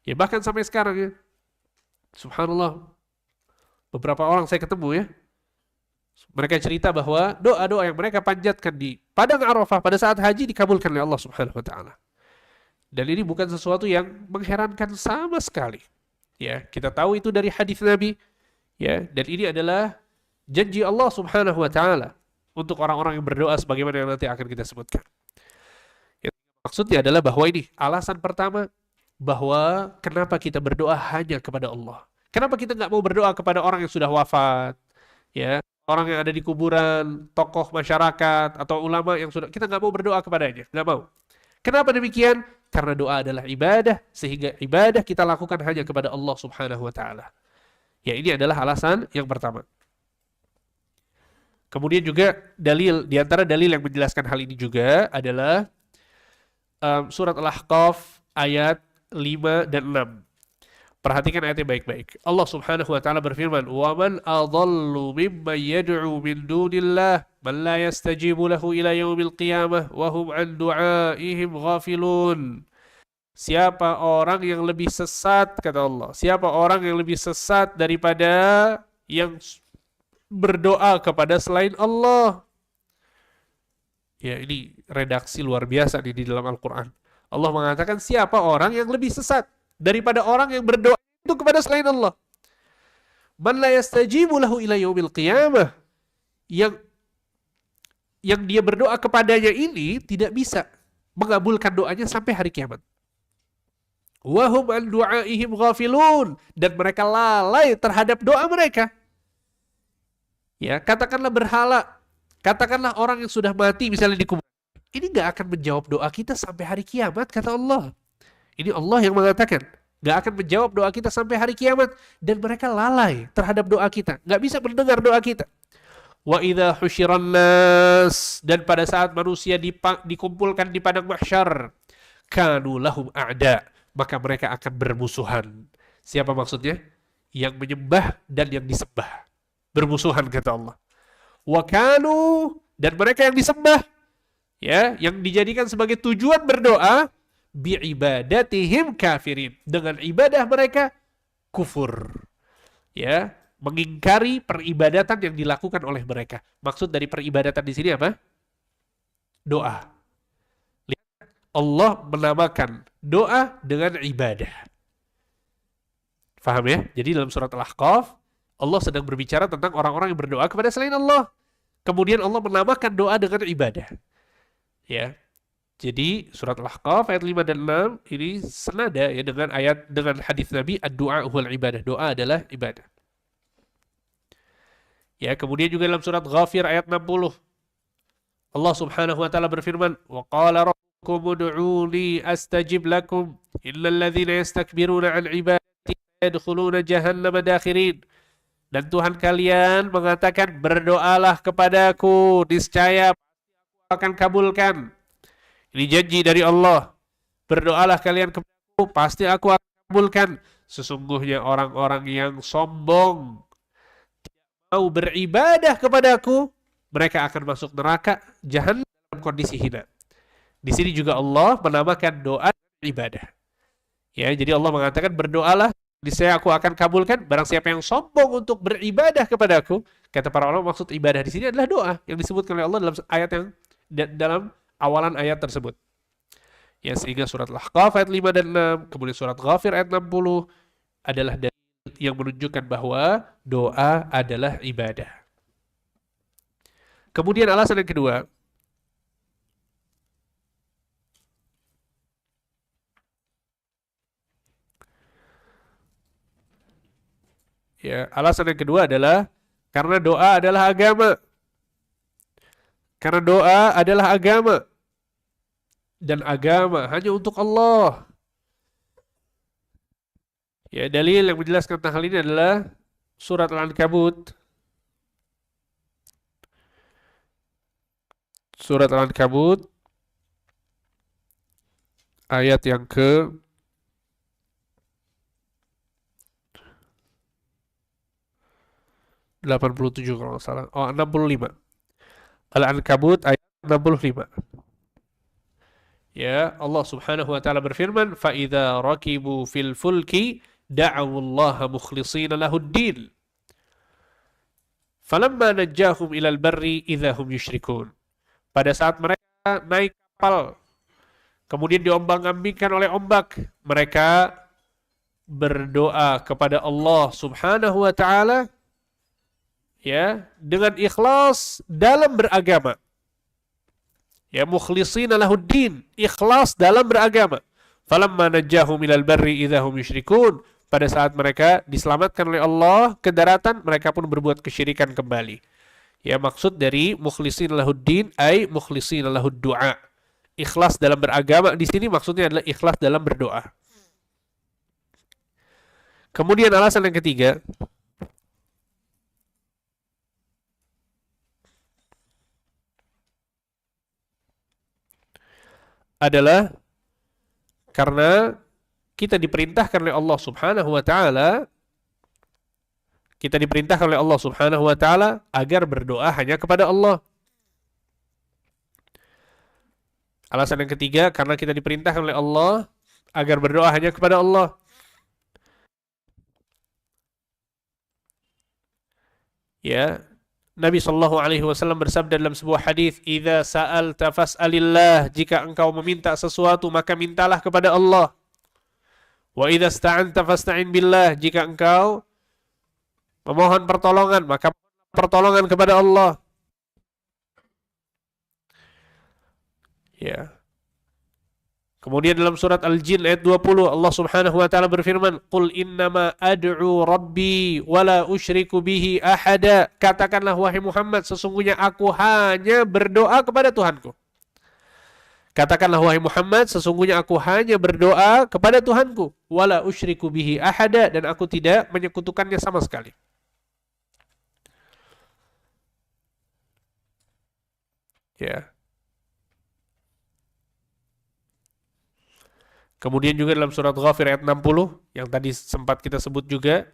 Ya bahkan sampai sekarang ya. Subhanallah. Beberapa orang saya ketemu ya. Mereka cerita bahwa doa-doa yang mereka panjatkan di padang Arafah pada saat haji dikabulkan oleh Allah Subhanahu wa taala. Dan ini bukan sesuatu yang mengherankan sama sekali. Ya, kita tahu itu dari hadis Nabi, ya, dan ini adalah janji Allah Subhanahu wa taala untuk orang-orang yang berdoa sebagaimana yang nanti akan kita sebutkan. Ya, maksudnya adalah bahwa ini alasan pertama bahwa kenapa kita berdoa hanya kepada Allah. Kenapa kita nggak mau berdoa kepada orang yang sudah wafat, ya, orang yang ada di kuburan, tokoh masyarakat atau ulama yang sudah, kita nggak mau berdoa kepadanya, nggak mau. Kenapa demikian? Karena doa adalah ibadah, sehingga ibadah kita lakukan hanya kepada Allah Subhanahu wa taala. Ya, ini adalah alasan yang pertama. Kemudian juga di antara dalil yang menjelaskan hal ini juga adalah surat Al-Ahqaf ayat 5 dan 6. Perhatikan ayatnya baik-baik. Allah Subhanahu wa taala berfirman, "Wa man adhallu mimman yad'u min dunillah man la yastajibu lahu ila yaumil qiyamah wa hum an du'aihim ghafilun." Siapa orang yang lebih sesat, kata Allah. Siapa orang yang lebih sesat daripada yang berdoa kepada selain Allah? Ya, ini redaksi luar biasa di dalam Al-Quran. Allah mengatakan siapa orang yang lebih sesat daripada orang yang berdoa itu kepada selain Allah. Man la yastajibu lahu ila yaumil qiyamah. Yang dia berdoa kepadanya ini tidak bisa mengabulkan doanya sampai hari kiamat. Wa hum an du'aihim ghafilun, dan mereka lalai terhadap doa mereka. Ya, katakanlah berhala, katakanlah orang yang sudah mati misalnya di kuburan. Ini gak akan menjawab doa kita sampai hari kiamat, kata Allah. Ini Allah yang mengatakan, nggak akan menjawab doa kita sampai hari kiamat. Dan mereka lalai terhadap doa kita, nggak bisa mendengar doa kita. Wa idza husyiran nas, dan pada saat manusia dikumpulkan di padang mahsyar, kanu lahum a'da, maka mereka akan bermusuhan. Siapa maksudnya? Yang menyembah dan yang disembah. Bermusuhan kata Allah. Wa kanu, dan mereka yang disembah, ya, yang dijadikan sebagai tujuan berdoa, bi ibadatihim kafirin, dengan ibadah mereka kufur. Ya, mengingkari peribadatan yang dilakukan oleh mereka. Maksud dari peribadatan di sini apa? Doa. Lihat, Allah menamakan doa dengan ibadah. Faham ya? Jadi dalam surat Al-Ahqaf, Allah sedang berbicara tentang orang-orang yang berdoa kepada selain Allah. Kemudian Allah menamakan doa dengan ibadah. Ya. Jadi surat Al-Ahqaf ayat 5 dan 6 ini senada ya dengan hadis Nabi, ad-du'a huwal ibadah. Doa adalah ibadah. Ya, kemudian juga dalam surat Ghafir ayat 60. Allah Subhanahu wa taala berfirman, "Wa qala rabbukum ud'uuni astajib lakum, innal ladzina yastakbiruna 'an ibadati yadkhuluna jahannama dakhirin." Dan Tuhan kalian mengatakan, berdoalah kepadaku, niscaya aku akan kabulkan. Ini janji dari Allah. Berdoalah kalian kepadaku, pasti aku akan kabulkan. Sesungguhnya orang-orang yang sombong, mau beribadah kepadaku, mereka akan masuk neraka jahanam dalam kondisi hina. Di sini juga Allah menamakan doa ibadah. Ya, jadi Allah mengatakan berdoalah, niscaya aku akan kabulkan. Barang siapa yang sombong untuk beribadah kepadaku, kata para ulama, maksud ibadah di sini adalah doa yang disebutkan oleh Allah dalam ayat yang dalam awalan ayat tersebut. Ya, sehingga surat Al-Ahqaf ayat 5 dan 6, kemudian surat Ghafir ayat 60 adalah dalil yang menunjukkan bahwa doa adalah ibadah. Kemudian alasan yang kedua, ya, alasan yang kedua adalah karena doa adalah agama. Karena doa adalah agama. Dan agama hanya untuk Allah. Ya, dalil yang menjelaskan tentang hal ini adalah surat Al-Ankabut. Surat Al-Ankabut ayat yang ke 87 kalau nggak salah. Oh, 65. Al-Ankabut ayat 65. Ya, Allah Subhanahu wa taala berfirman, "Fa idza rakibu fil fulki da'awullaha mukhlishina lahuddin. Falamma najjahum ilal barri idza hum yusyrikun." Pada saat mereka naik kapal, kemudian diombang-ambingkan oleh ombak, mereka berdoa kepada Allah Subhanahu wa taala, ya, dengan ikhlas dalam beragama. Ya, mukhlishina lahuddin, ikhlas dalam beragama. Falamma najjahum ilal barri idza hum yusyrikun. Pada saat mereka diselamatkan oleh Allah ke daratan, mereka pun berbuat kesyirikan kembali. Ya, maksud dari mukhlishina lahuddin ay mukhlishina lahud du'a. Ikhlas dalam beragama di sini maksudnya adalah ikhlas dalam berdoa. Kemudian alasan yang ketiga adalah karena kita diperintahkan oleh Allah Subhanahu wa taala, agar berdoa hanya kepada Allah. Alasan yang ketiga, karena kita diperintahkan oleh Allah agar berdoa hanya kepada Allah. Ya, Nabi Shallallahu Alaihi Wasallam bersabda dalam sebuah hadis, "Idza sa'alta fas'alillah." Jika engkau meminta sesuatu, maka mintalah kepada Allah. Wa idza sta'anta fasta'in billah. Jika engkau memohon pertolongan, maka pertolongan kepada Allah. Ya. Kemudian dalam surat Al-Jin ayat 20, Allah Subhanahu wa taala berfirman, "Qul innama ad'u rabbi wala usyriku bihi ahada." Katakanlah wahai Muhammad, sesungguhnya aku hanya berdoa kepada Tuhanku. Katakanlah wahai Muhammad, sesungguhnya aku hanya berdoa kepada Tuhanku, wala usyriku bihi ahada, dan aku tidak menyekutukannya sama sekali. Ya. Kemudian juga dalam surat Ghafir ayat 60 yang tadi sempat kita sebut juga,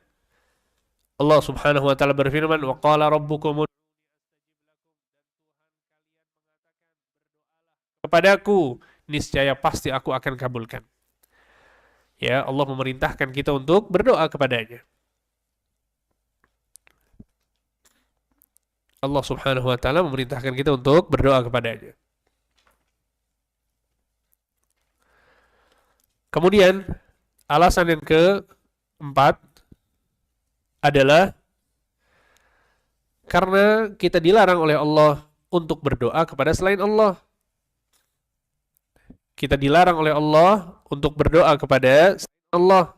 Allah Subhanahu wa taala berfirman, wa qala rabbukum kepadaku, niscaya pasti aku akan kabulkan. Ya, Allah memerintahkan kita untuk berdoa kepadanya. Allah Subhanahu wa taala memerintahkan kita untuk berdoa kepadanya. Kemudian alasan yang keempat adalah karena kita dilarang oleh Allah untuk berdoa kepada selain Allah. Kita dilarang oleh Allah untuk berdoa kepada Allah.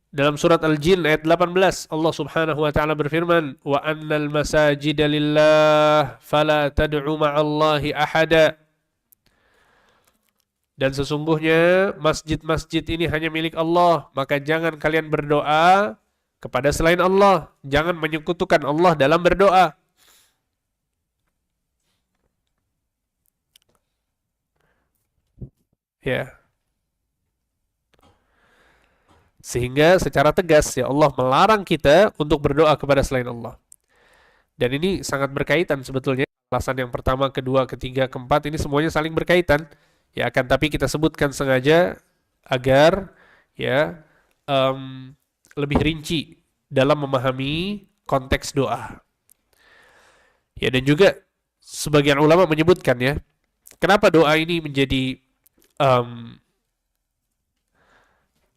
Dalam surat Al-Jin ayat 18, Allah Subhanahu wa taala berfirman, "Wa annal masajida lillah fala tad'u ma'allahi ahada." Dan sesungguhnya masjid-masjid ini hanya milik Allah, maka jangan kalian berdoa kepada selain Allah. Jangan menyekutukan Allah dalam berdoa. Ya. Sehingga secara tegas ya Allah melarang kita untuk berdoa kepada selain Allah. Dan ini sangat berkaitan sebetulnya. Alasan yang pertama, kedua, ketiga, keempat ini semuanya saling berkaitan. Ya, akan tapi kita sebutkan sengaja agar ya lebih rinci dalam memahami konteks doa. Ya, dan juga sebagian ulama menyebutkan ya, kenapa doa ini menjadi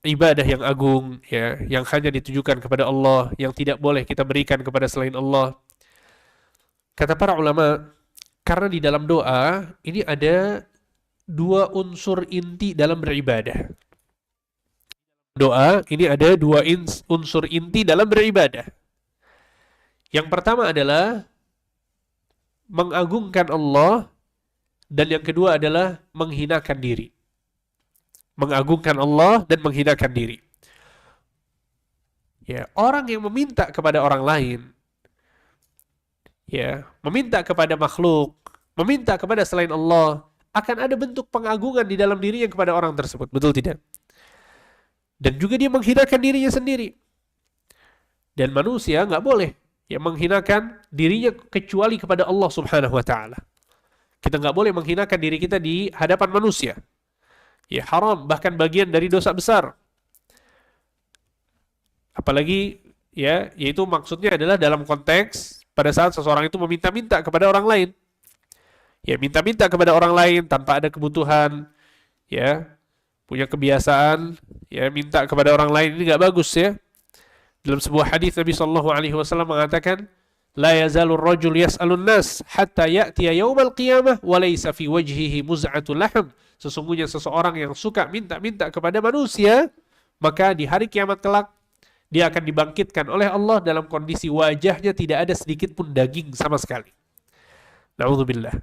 ibadah yang agung, ya, yang hanya ditujukan kepada Allah, yang tidak boleh kita berikan kepada selain Allah. Kata para ulama, karena di dalam doa ini ada dua unsur inti dalam beribadah. Doa ini ada dua unsur inti dalam beribadah. Yang pertama adalah mengagungkan Allah, dan yang kedua adalah menghinakan diri. Mengagungkan Allah dan menghinakan diri. Ya, orang yang meminta kepada orang lain, ya, meminta kepada makhluk, meminta kepada selain Allah, akan ada bentuk pengagungan di dalam dirinya kepada orang tersebut, betul tidak? Dan juga dia menghinakan dirinya sendiri. Dan manusia nggak boleh ya menghinakan dirinya kecuali kepada Allah Subhanahu wa taala. Kita nggak boleh menghinakan diri kita di hadapan manusia. Ya, haram, bahkan bagian dari dosa besar. Apalagi ya, yaitu maksudnya adalah dalam konteks pada saat seseorang itu meminta-minta kepada orang lain. Ya, minta-minta kepada orang lain tanpa ada kebutuhan, ya, punya kebiasaan, ya, minta kepada orang lain, ini nggak bagus ya. Dalam sebuah hadis Nabi Shallallahu Alaihi Wasallam mengatakan, la yazalur rajul yas'alun nas hatta ya'tiya yaumal qiyamah wa laysa fi wajhihi muz'atul lahm. Sesungguhnya seseorang yang suka minta-minta kepada manusia, maka di hari kiamat kelak dia akan dibangkitkan oleh Allah dalam kondisi wajahnya tidak ada sedikit pun daging sama sekali. Na'udzubillah.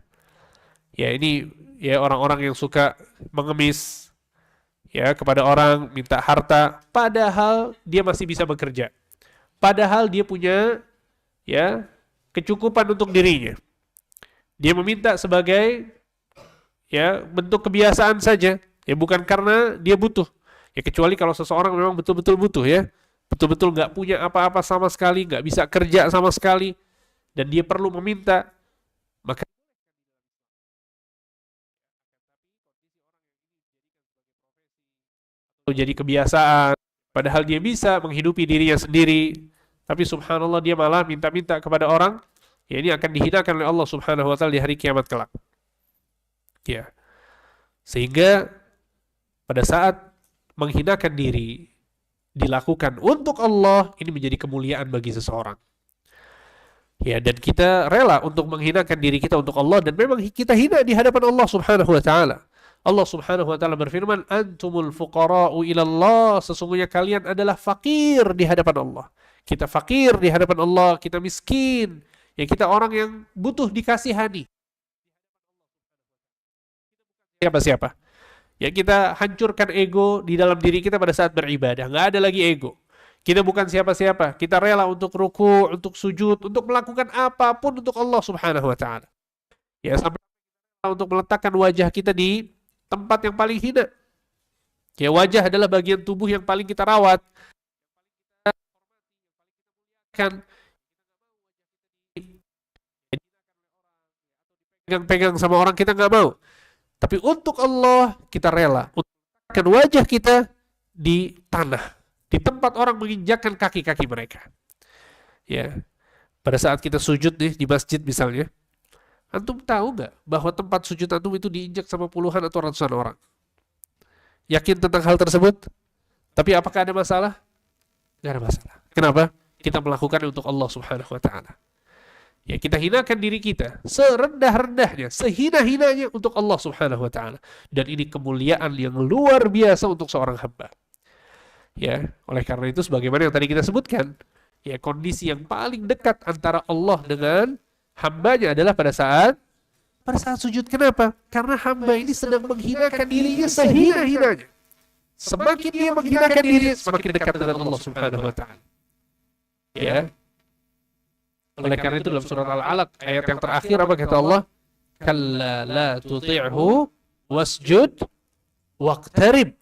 Ya, ini ya orang-orang yang suka mengemis ya kepada orang, minta harta, padahal dia masih bisa bekerja. Padahal dia punya ya kecukupan untuk dirinya. Dia meminta sebagai ya bentuk kebiasaan saja, ya bukan karena dia butuh. Ya kecuali kalau seseorang memang betul-betul butuh ya, betul-betul nggak punya apa-apa sama sekali, nggak bisa kerja sama sekali, dan dia perlu meminta, maka jadi kebiasaan. Padahal dia bisa menghidupi dirinya sendiri, tapi subhanallah dia malah minta-minta kepada orang, ya ini akan dihinakan oleh Allah Subhanahu wa taala di hari kiamat kelak. Ya. Sehingga pada saat menghinakan diri dilakukan untuk Allah, ini menjadi kemuliaan bagi seseorang. Ya, dan kita rela untuk menghinakan diri kita untuk Allah, dan memang kita hina di hadapan Allah Subhanahu wa taala. Allah Subhanahu wa taala berfirman, "Antumul fuqara'u ilallah." Sesungguhnya kalian adalah fakir di hadapan Allah. Kita fakir di hadapan Allah, kita miskin. Ya, kita orang yang butuh dikasihani. Siapa-siapa. Ya, kita hancurkan ego di dalam diri kita pada saat beribadah. Nggak ada lagi ego. Kita bukan siapa-siapa. Kita rela untuk ruku, untuk sujud, untuk melakukan apapun untuk Allah Subhanahu wa Ta'ala. Ya, sampai untuk meletakkan wajah kita di tempat yang paling hina. Ya, wajah adalah bagian tubuh yang paling kita rawat. Kan pegang-pegang sama orang, kita nggak mau. Tapi untuk Allah kita rela untuk meletakkan wajah kita di tanah, di tempat orang menginjakkan kaki-kaki mereka. Ya, pada saat kita sujud nih di masjid misalnya, antum tahu nggak bahwa tempat sujud antum itu diinjak sama puluhan atau ratusan orang? Yakin tentang hal tersebut? Tapi apakah ada masalah? Nggak ada masalah. Kenapa? Kita melakukan untuk Allah Subhanahu wa Ta'ala. Ya, kita hinakan diri kita serendah-rendahnya, sehina-hinanya untuk Allah Subhanahu wa Ta'ala. Dan ini kemuliaan yang luar biasa untuk seorang hamba. Ya, oleh karena itu sebagaimana yang tadi kita sebutkan, ya, kondisi yang paling dekat antara Allah dengan hambanya adalah pada saat sujud. Kenapa? Karena hamba ini sedang menghinakan dirinya sehina-hinanya. Semakin dia menghinakan diri, semakin dekat dengan Allah Subhanahu wa Ta'ala. Ya. Oleh karena itu dalam surat Al-Alaq ayat yang terakhir apa kata Allah? Kalla la tuti'hu wasjud waqtarib.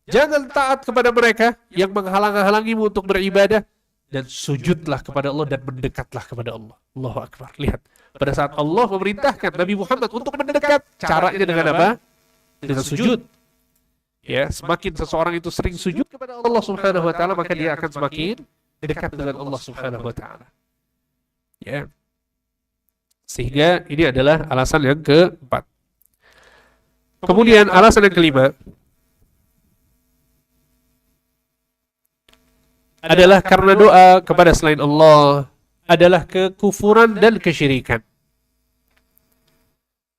Jangan taat kepada mereka yang menghalang-halangimu untuk beribadah, dan sujudlah kepada Allah dan mendekatlah kepada Allah. Allahu Akbar. Lihat, pada saat Allah memerintahkan Nabi Muhammad untuk mendekat, caranya dengan apa? Dengan sujud. Ya, semakin seseorang itu sering sujud kepada Allah Subhanahu wa Ta'ala, maka dia akan semakin dekat dengan Allah Subhanahu wa Ta'ala. Ya. Sehingga ini adalah alasan yang keempat. Kemudian alasan yang kelima adalah karena doa kepada selain Allah adalah kekufuran dan kesyirikan.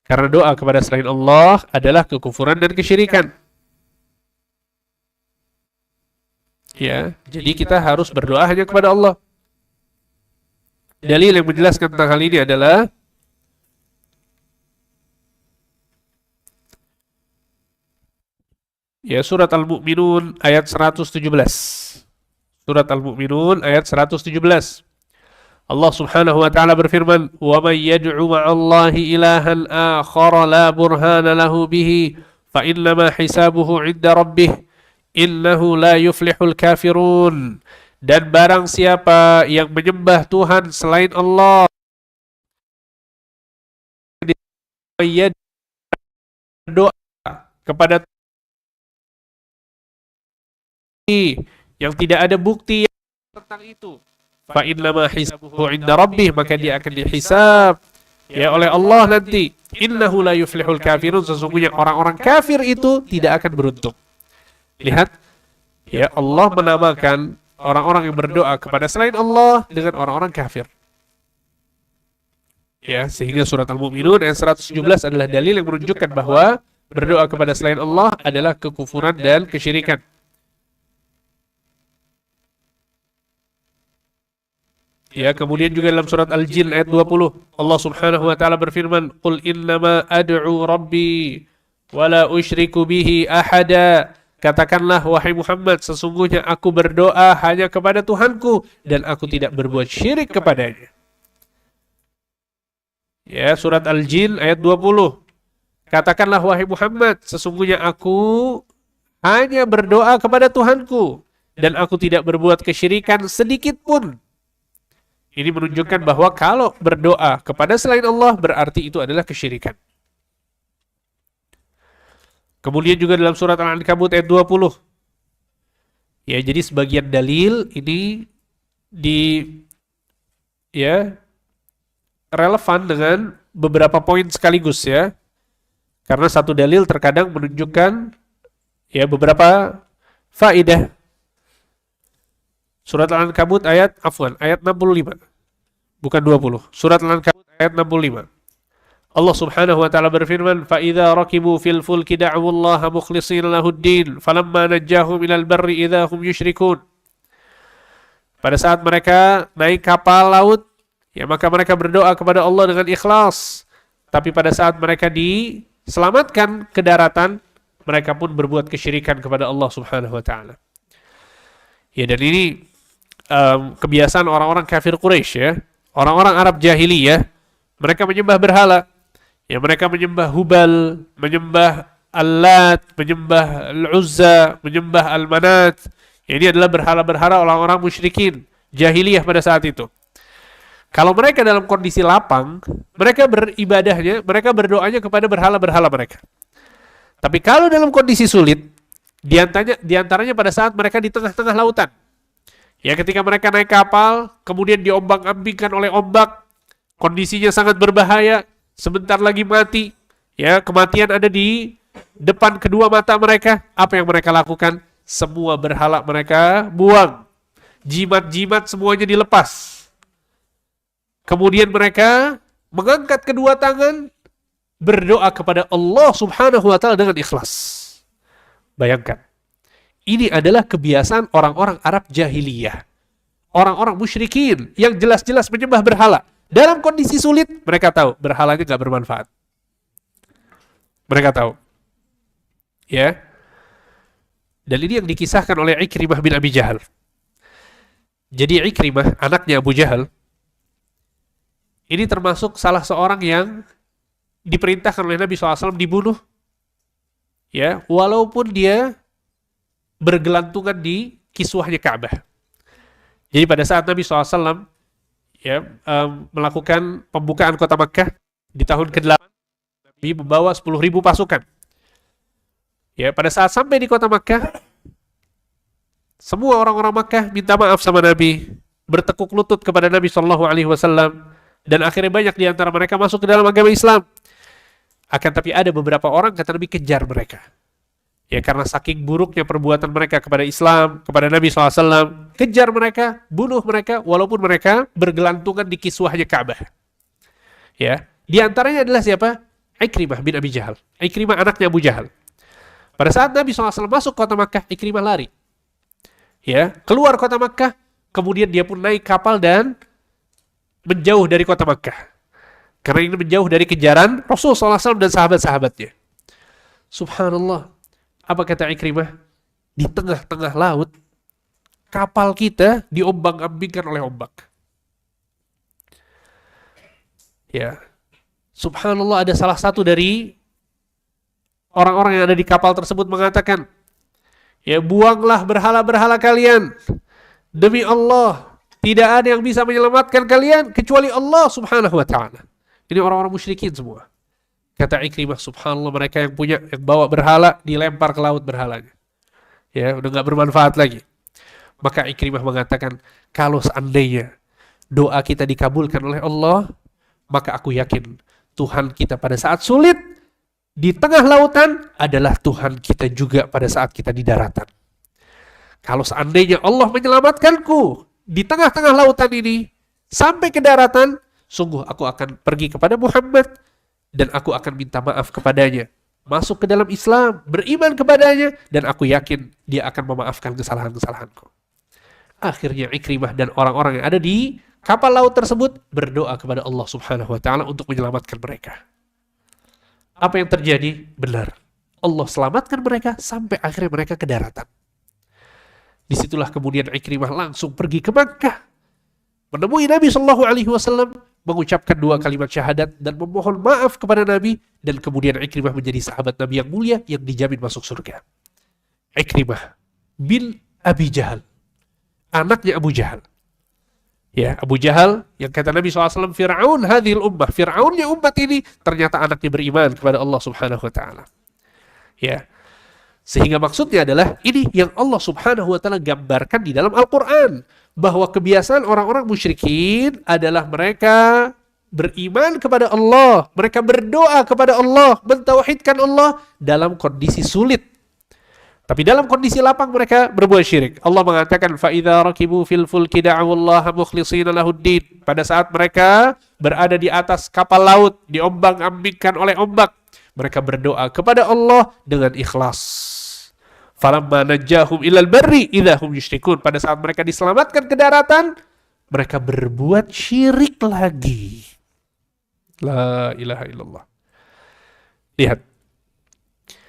Karena doa kepada selain Allah adalah kekufuran dan kesyirikan. Ya, jadi kita harus berdoa hanya kepada Allah. Dalil yang menjelaskan tentang hal ini adalah ya, surat Al-Mu'minun ayat 117. Surat Al-Mu'minun ayat 117. Allah Subhanahu wa Ta'ala berfirman, "Wa may yad'u ma'allahi ilahan akhara la burhana lahu bihi fa innama hisabuhu 'inda rabbih innahu la yuflihul kafirun." Dan barang siapa yang menyembah Tuhan selain Allah, dia berdoa kepada Tuhan yang tidak ada bukti tentang itu, fa innama hisabuhu 'inda rabbih, maka dia akan dihisab ya oleh Allah nanti. Innahu la yuflihul kafirun, sesungguhnya orang-orang kafir itu tidak akan beruntung. Lihat, ya, Allah menamakan orang-orang yang berdoa kepada selain Allah dengan orang-orang kafir. Ya, sehingga surat Al-Mu'minun ayat 117 adalah dalil yang menunjukkan bahwa berdoa kepada selain Allah adalah kekufuran dan kesyirikan. Ya, kemudian juga dalam surat Al-Jin ayat 20, Allah Subhanahu wa Ta'ala berfirman, "Qul innama ad'u rabbi wa la usyriku bihi ahada." Katakanlah, wahai Muhammad, sesungguhnya aku berdoa hanya kepada Tuhanku dan aku tidak berbuat syirik kepadanya. Ya, surat Al-Jin ayat 20. Katakanlah, wahai Muhammad, sesungguhnya aku hanya berdoa kepada Tuhanku dan aku tidak berbuat kesyirikan sedikit pun. Ini menunjukkan bahwa kalau berdoa kepada selain Allah berarti itu adalah kesyirikan. Kemudian juga dalam surat Al-Ankabut ayat 20. Ya, jadi sebagian dalil ini relevan dengan beberapa poin sekaligus ya. Karena satu dalil terkadang menunjukkan ya beberapa faedah. Surat Al-Ankabut ayat 65. Bukan 20. Surat Al-Ankabut ayat 65. Allah Subhanahu wa Ta'ala berfirman, "Fa idza rakibu fil fulki da'u Allah mukhlishina lahuddin, falamma najjahum ilal barri idza hum yusyrikun." Pada saat mereka naik kapal laut, Ya, maka mereka berdoa kepada Allah dengan ikhlas. Tapi pada saat mereka diselamatkan ke daratan, mereka pun berbuat kesyirikan kepada Allah Subhanahu wa taala. Ya, dan ini kebiasaan orang-orang kafir Quraisy, ya. Orang-orang Arab jahiliyah, mereka menyembah berhala. Ya, mereka menyembah Hubal, menyembah Al-Lat, menyembah Al-Uzza, menyembah Al-Manat. Ya, ini adalah berhala-berhala orang-orang musyrikin jahiliyah pada saat itu. Kalau mereka dalam kondisi lapang, mereka beribadahnya, mereka berdoanya kepada berhala-berhala mereka. Tapi kalau dalam kondisi sulit, diantaranya pada saat mereka di tengah-tengah lautan. Ya, ketika mereka naik kapal, kemudian diombang-ambingkan oleh ombak, kondisinya sangat berbahaya, sebentar lagi mati. Ya, kematian ada di depan kedua mata mereka. Apa yang mereka lakukan? Semua berhala mereka buang. Jimat-jimat semuanya dilepas. Kemudian mereka mengangkat kedua tangan, berdoa kepada Allah Subhanahu wa taala dengan ikhlas. Bayangkan. Ini adalah kebiasaan orang-orang Arab jahiliyah. Orang-orang musyrikin yang jelas-jelas menyembah berhala. Dalam kondisi sulit, mereka tahu berhalanya gak bermanfaat. Mereka tahu. Ya. Dan ini yang dikisahkan oleh Ikrimah bin Abi Jahal. Jadi Ikrimah, anaknya Abu Jahal, ini termasuk salah seorang yang diperintahkan oleh Nabi SAW dibunuh. Ya, walaupun dia bergelantungan di kiswahnya Ka'bah. Jadi pada saat Nabi SAW ya, melakukan pembukaan kota Makkah di tahun ke-8, Nabi membawa 10.000 pasukan. Ya, pada saat sampai di kota Makkah, semua orang-orang Makkah minta maaf sama Nabi, bertekuk lutut kepada Nabi SAW, dan akhirnya banyak di antara mereka masuk ke dalam agama Islam. Akan tapi ada beberapa orang kata Nabi kejar mereka. Ya, karena saking buruknya perbuatan mereka kepada Islam, kepada Nabi SAW, kejar mereka, bunuh mereka, walaupun mereka bergelantungan di kiswahnya Ka'bah. Ya, di antaranya adalah siapa? Ikrimah bin Abi Jahal. Ikrimah anaknya Abu Jahal. Pada saat Nabi SAW masuk kota Makkah, Ikrimah lari. Ya, keluar kota Makkah, kemudian dia pun naik kapal dan menjauh dari kota Makkah. Karena ini menjauh dari kejaran Rasulullah SAW dan sahabat-sahabatnya. Subhanallah. Apa kata Ikrimah? Di tengah-tengah laut, kapal kita diombang-ambingkan oleh ombak. Ya. Subhanallah, ada salah satu dari orang-orang yang ada di kapal tersebut mengatakan, ya, buanglah berhala-berhala kalian. Demi Allah, tidak ada yang bisa menyelamatkan kalian kecuali Allah Subhanahu wa ta'ala. Ini orang-orang musyrikin semua. Kata Ikrimah, subhanallah, mereka yang bawa berhala, dilempar ke laut berhalanya. Ya, udah gak bermanfaat lagi. Maka Ikrimah mengatakan, kalau seandainya doa kita dikabulkan oleh Allah, maka aku yakin Tuhan kita pada saat sulit di tengah lautan adalah Tuhan kita juga pada saat kita di daratan. Kalau seandainya Allah menyelamatkanku di tengah-tengah lautan ini sampai ke daratan, sungguh aku akan pergi kepada Muhammad dan aku akan minta maaf kepadanya, masuk ke dalam Islam, beriman kepadanya, dan aku yakin dia akan memaafkan kesalahan-kesalahanku. Akhirnya Ikrimah dan orang-orang yang ada di kapal laut tersebut berdoa kepada Allah Subhanahu wa ta'ala untuk menyelamatkan mereka. Apa yang terjadi? Benar. Allah selamatkan mereka sampai akhirnya mereka ke daratan. Disitulah kemudian Ikrimah langsung pergi ke Makkah, menemui Nabi SAW, mengucapkan 2 kalimat syahadat dan memohon maaf kepada Nabi, dan kemudian Ikrimah menjadi sahabat Nabi yang mulia yang dijamin masuk surga. Ikrimah bin Abi Jahal, anaknya Abu Jahal. Ya, Abu Jahal yang kata Nabi SAW, Fir'aun hadhil ummah, Fir'aunnya umat ini, ternyata anaknya beriman kepada Allah Subhanahu wa ta'ala. Ya, sehingga maksudnya adalah ini yang Allah Subhanahu wa ta'ala gambarkan di dalam Al-Quran, bahwa kebiasaan orang-orang musyrikin adalah mereka beriman kepada Allah, mereka berdoa kepada Allah, mentauhidkan Allah dalam kondisi sulit. Tapi dalam kondisi lapang mereka berbuat syirik. Allah mengatakan, فَإِذَا رَكِبُوا فِي الْفُلْكِ دَعَوُوا اللَّهَ مُخْلِصِينَ لَهُ الدِّينَ. Pada saat mereka berada di atas kapal laut, diombang-ambingkan oleh ombak, mereka berdoa kepada Allah dengan ikhlas. Falamma najjahum ilal barri idza hum yusyrikun. Pada saat mereka diselamatkan ke daratan, mereka berbuat syirik lagi. La ilaha illallah. Lihat.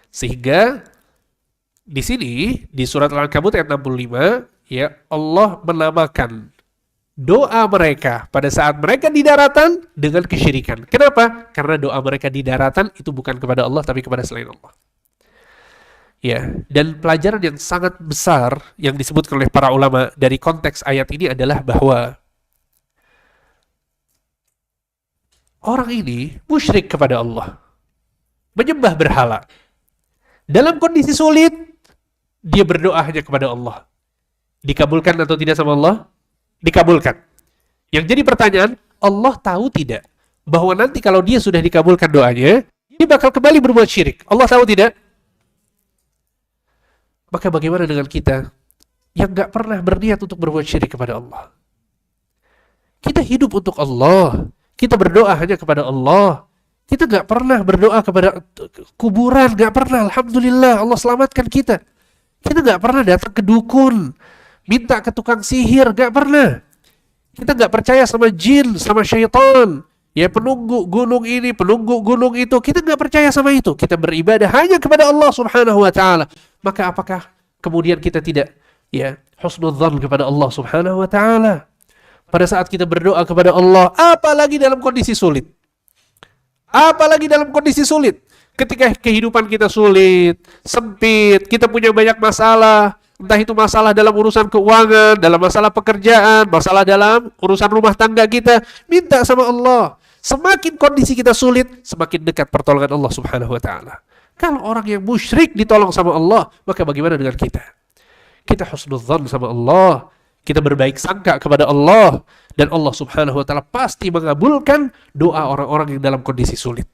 Sehingga di sini di surat Al-Ankabut ayat 65 ya Allah menamakan doa mereka pada saat mereka di daratan dengan kesyirikan. Kenapa? Karena doa mereka di daratan itu bukan kepada Allah tapi kepada selain Allah. Ya, dan pelajaran yang sangat besar yang disebutkan oleh para ulama dari konteks ayat ini adalah bahwa orang ini musyrik kepada Allah, menyembah berhala. Dalam kondisi sulit, dia berdoa hanya kepada Allah. Dikabulkan atau tidak sama Allah? Dikabulkan. Yang jadi pertanyaan, Allah tahu tidak bahwa nanti kalau dia sudah dikabulkan doanya, dia bakal kembali berbuat syirik. Allah tahu tidak? Maka bagaimana dengan kita yang gak pernah berniat untuk berbuat syirik kepada Allah? Kita hidup untuk Allah. Kita berdoa hanya kepada Allah. Kita gak pernah berdoa kepada kuburan. Gak pernah. Alhamdulillah Allah selamatkan kita. Kita gak pernah datang ke dukun, minta ke tukang sihir. Gak pernah. Kita gak percaya sama jin, sama syaitan. Ya penunggu gunung ini, penunggu gunung itu. Kita gak percaya sama itu. Kita beribadah hanya kepada Allah subhanahu wa ta'ala. Maka apakah kemudian kita tidak husnudzan kepada Allah subhanahu wa ta'ala? Pada saat kita berdoa kepada Allah, apalagi dalam kondisi sulit. Apalagi dalam kondisi sulit. Ketika kehidupan kita sulit, sempit, kita punya banyak masalah. Entah itu masalah dalam urusan keuangan, dalam masalah pekerjaan, masalah dalam urusan rumah tangga kita. Minta sama Allah. Semakin kondisi kita sulit, semakin dekat pertolongan Allah subhanahu wa ta'ala. Kalau orang yang musyrik ditolong sama Allah, maka bagaimana dengan kita? Kita husnudzan sama Allah. Kita berbaik sangka kepada Allah. Dan Allah subhanahu wa ta'ala pasti mengabulkan doa orang-orang yang dalam kondisi sulit.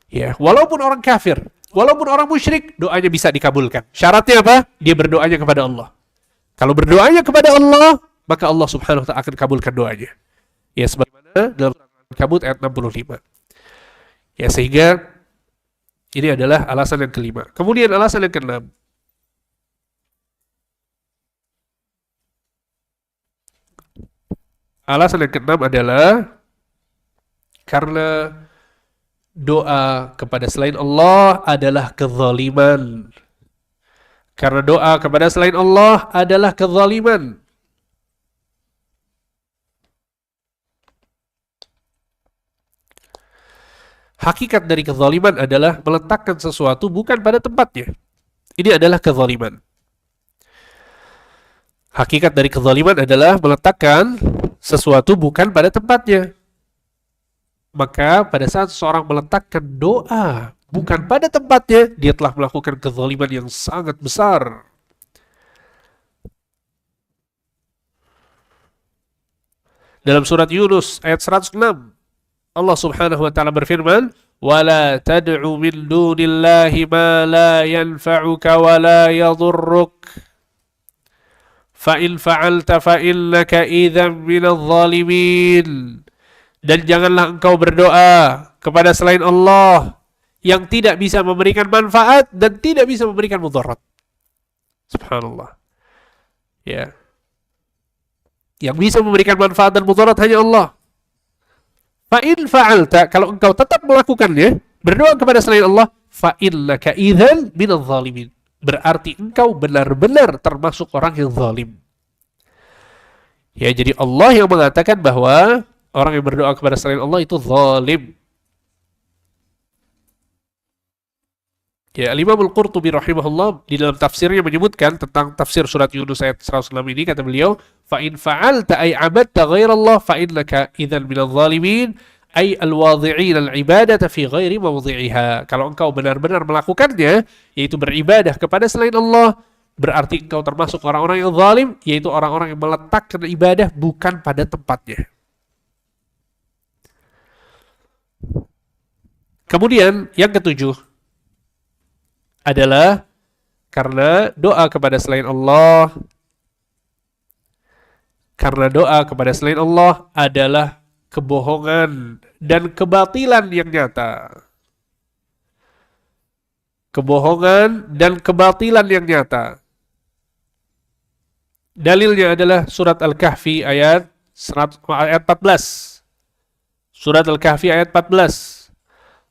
Ya, walaupun orang kafir, walaupun orang musyrik, doanya bisa dikabulkan. Syaratnya apa? Dia berdoanya kepada Allah. Kalau berdoanya kepada Allah, maka Allah subhanahu wa ta'ala akan kabulkan doanya. Ya, sebagaimana dalam Al-Ankabut ayat 65. Ya, sehingga ini adalah alasan yang kelima. Kemudian alasan yang keenam. Alasan yang keenam adalah karena doa kepada selain Allah adalah kezaliman. Karena doa kepada selain Allah adalah kezaliman. Hakikat dari kezaliman adalah meletakkan sesuatu bukan pada tempatnya. Ini adalah kezaliman. Hakikat dari kezaliman adalah meletakkan sesuatu bukan pada tempatnya. Maka pada saat seseorang meletakkan doa bukan pada tempatnya, dia telah melakukan kezaliman yang sangat besar. Dalam surat Yunus ayat 106, Allah subhanahu wa ta'ala berfirman, وَلَا تَدْعُ مِن دُونِ اللَّهِ مَا لَا يَنْفَعُكَ وَلَا يَضُرُّكَ فَإِنْ فَعَلْتَ فَإِنَّكَ إِذًا مِنَ الظَّالِمِينَ. Dan janganlah engkau berdoa kepada selain Allah yang tidak bisa memberikan manfaat dan tidak bisa memberikan mudarat. Subhanallah. Ya. Yang bisa memberikan manfaat dan mudarat hanya Allah. Fa'in fa'alta, kalau engkau tetap melakukannya, berdoa kepada selain Allah, fa'innaka idzan minadh zalimin. Berarti engkau benar-benar termasuk orang yang zalim. Ya, jadi Allah yang mengatakan bahwa orang yang berdoa kepada selain Allah itu zalim. Ya, Al-Imam Al-Qurtubi rahimahullah di dalam tafsirnya menyebutkan tentang tafsir surat Yunus ayat 106 ini, kata beliau, فَإِنْ فَعَلْتَ أَيْ عَبَدْتَ غَيْرَ اللَّهِ فَإِنَّكَ إِذًا مِنَ الظَّالِمِينَ أَيْ الْوَاضِعِينَ الْعِبَادَةَ فِي غَيْرِ مَوْضِعِهَا. Kalau engkau benar-benar melakukannya, yaitu beribadah kepada selain Allah, berarti engkau termasuk orang-orang yang zalim, yaitu orang-orang yang meletakkan ibadah bukan pada tempatnya. Kemudian yang ketujuh adalah karena doa kepada selain Allah. Karena doa kepada selain Allah adalah kebohongan dan kebatilan yang nyata. Kebohongan dan kebatilan yang nyata. Dalilnya adalah surat Al-Kahfi ayat ayat 14. Surat Al-Kahfi ayat 14.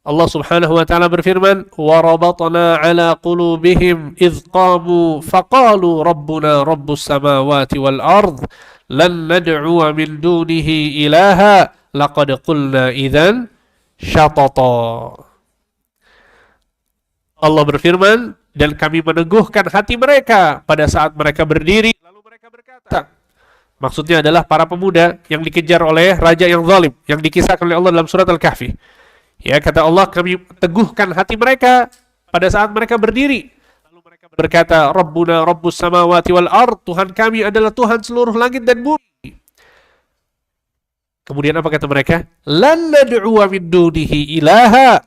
Allah Subhanahu wa taala berfirman, "Wa rabatna 'ala qulubihim idz qamu faqalu rabbuna rabbus samawati wal ard lan nad'u min dunihi ilaha laqad qulna idzan syatata." Allah berfirman, dan kami meneguhkan hati mereka pada saat mereka berdiri lalu mereka berkata. Maksudnya adalah para pemuda yang dikejar oleh raja yang zalim yang dikisahkan oleh Allah dalam surat Al-Kahfi. Ya, kata Allah, kami teguhkan hati mereka pada saat mereka berdiri. Lalu mereka berkata, Rabbuna Rabbus samawati wal ard, Tuhan kami adalah Tuhan seluruh langit dan bumi. Kemudian apa kata mereka? Lan nad'uwa min dunihi ilaha.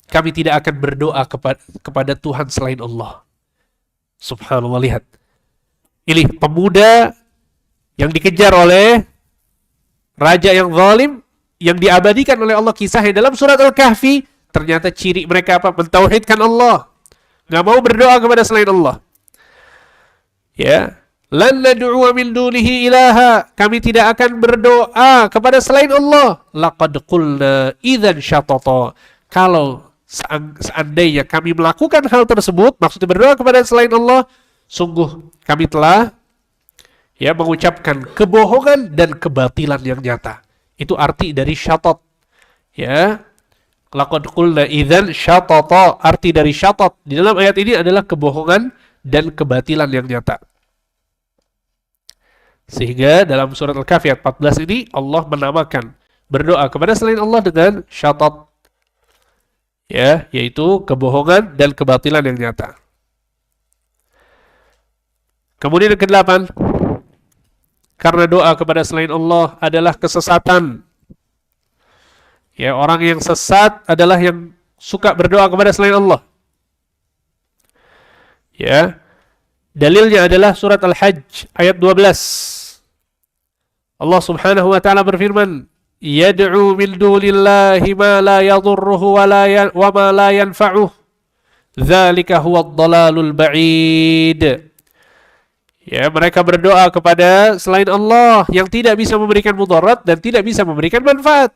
Kami tidak akan berdoa kepada Tuhan selain Allah. Subhanallah, lihat. Ini pemuda yang dikejar oleh raja yang zalim, yang diabadikan oleh Allah kisahnya dalam surat Al-Kahfi. Ternyata ciri mereka apa? Mentauhidkan Allah, nggak mau berdoa kepada selain Allah. Ya, lan nad'u min dunihi ilaha, kami tidak akan berdoa kepada selain Allah. Laqad qulna idzan syatata, kalau seandainya kami melakukan hal tersebut, maksudnya berdoa kepada selain Allah, sungguh kami telah mengucapkan kebohongan dan kebatilan yang nyata. Itu arti dari syatat. Ya. Laqad qulna idzan syatata. Arti dari syatat di dalam ayat ini adalah kebohongan dan kebatilan yang nyata. Sehingga dalam surat Al-Kahfi ayat 14 ini Allah menamakan berdoa kepada selain Allah dengan syatat. Ya, yaitu kebohongan dan kebatilan yang nyata. Kemudian yang ke-8, karena doa kepada selain Allah adalah kesesatan. Ya, orang yang sesat adalah yang suka berdoa kepada selain Allah. Ya. Dalilnya adalah surat Al-Hajj ayat 12. Allah Subhanahu wa taala berfirman, "Yad'u min dunillahi ma la yadhurruhu wa ma la yanfa'uh. Dzalika huwad dhalalul ba'id." Ya, mereka berdoa kepada selain Allah yang tidak bisa memberikan mudarat dan tidak bisa memberikan manfaat.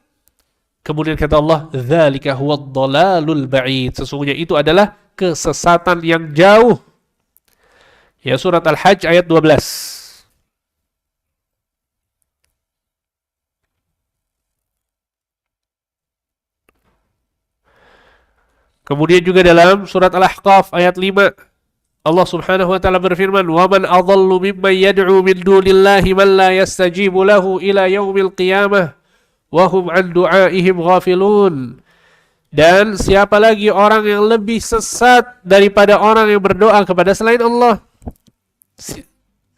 Kemudian kata Allah, "Dzalika huwad dhalalul ba'id." Sesungguhnya itu adalah kesesatan yang jauh. Ya, surat Al-Hajj ayat 12. Kemudian juga dalam surat Al-Ahqaf ayat 5. Allah Subhanahu wa taala berfirman, "Wa man adhallu mimman yad'u min dunillahi man la yastajibu lahu ila yaumil qiyamah wa hum 'an du'aihim ghafilun." Dan siapa lagi orang yang lebih sesat daripada orang yang berdoa kepada selain Allah?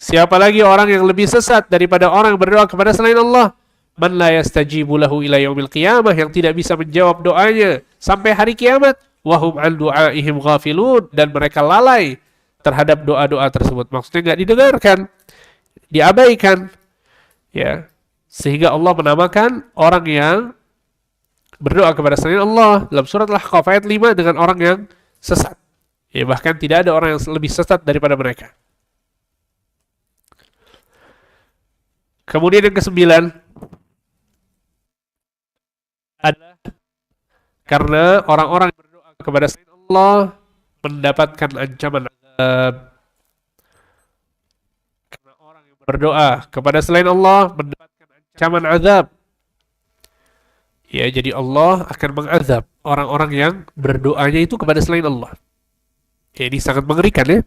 Siapa lagi orang yang lebih sesat daripada orang yang berdoa kepada selain Allah? Man la yastajibu lahu ila yaumil qiyamah, yang tidak bisa menjawab doanya sampai hari kiamat. Wa hum 'an du'aihim ghafilun, dan mereka lalai terhadap doa-doa tersebut. Maksudnya nggak didengarkan, diabaikan. Ya, sehingga Allah menamakan orang yang berdoa kepada selain Allah dalam surat Al-Ahqaf ayat 5 dengan orang yang sesat. Ya, bahkan tidak ada orang yang lebih sesat daripada mereka. Kemudian yang ke-9 adalah karena orang-orang yang berdoa kepada selain Allah mendapatkan ancaman azab. Karena orang yang berdoa kepada selain Allah mendapatkan ancaman azab. Ya, jadi Allah akan mengazab orang-orang yang berdoanya itu kepada selain Allah. Ya, ini sangat mengerikan ya.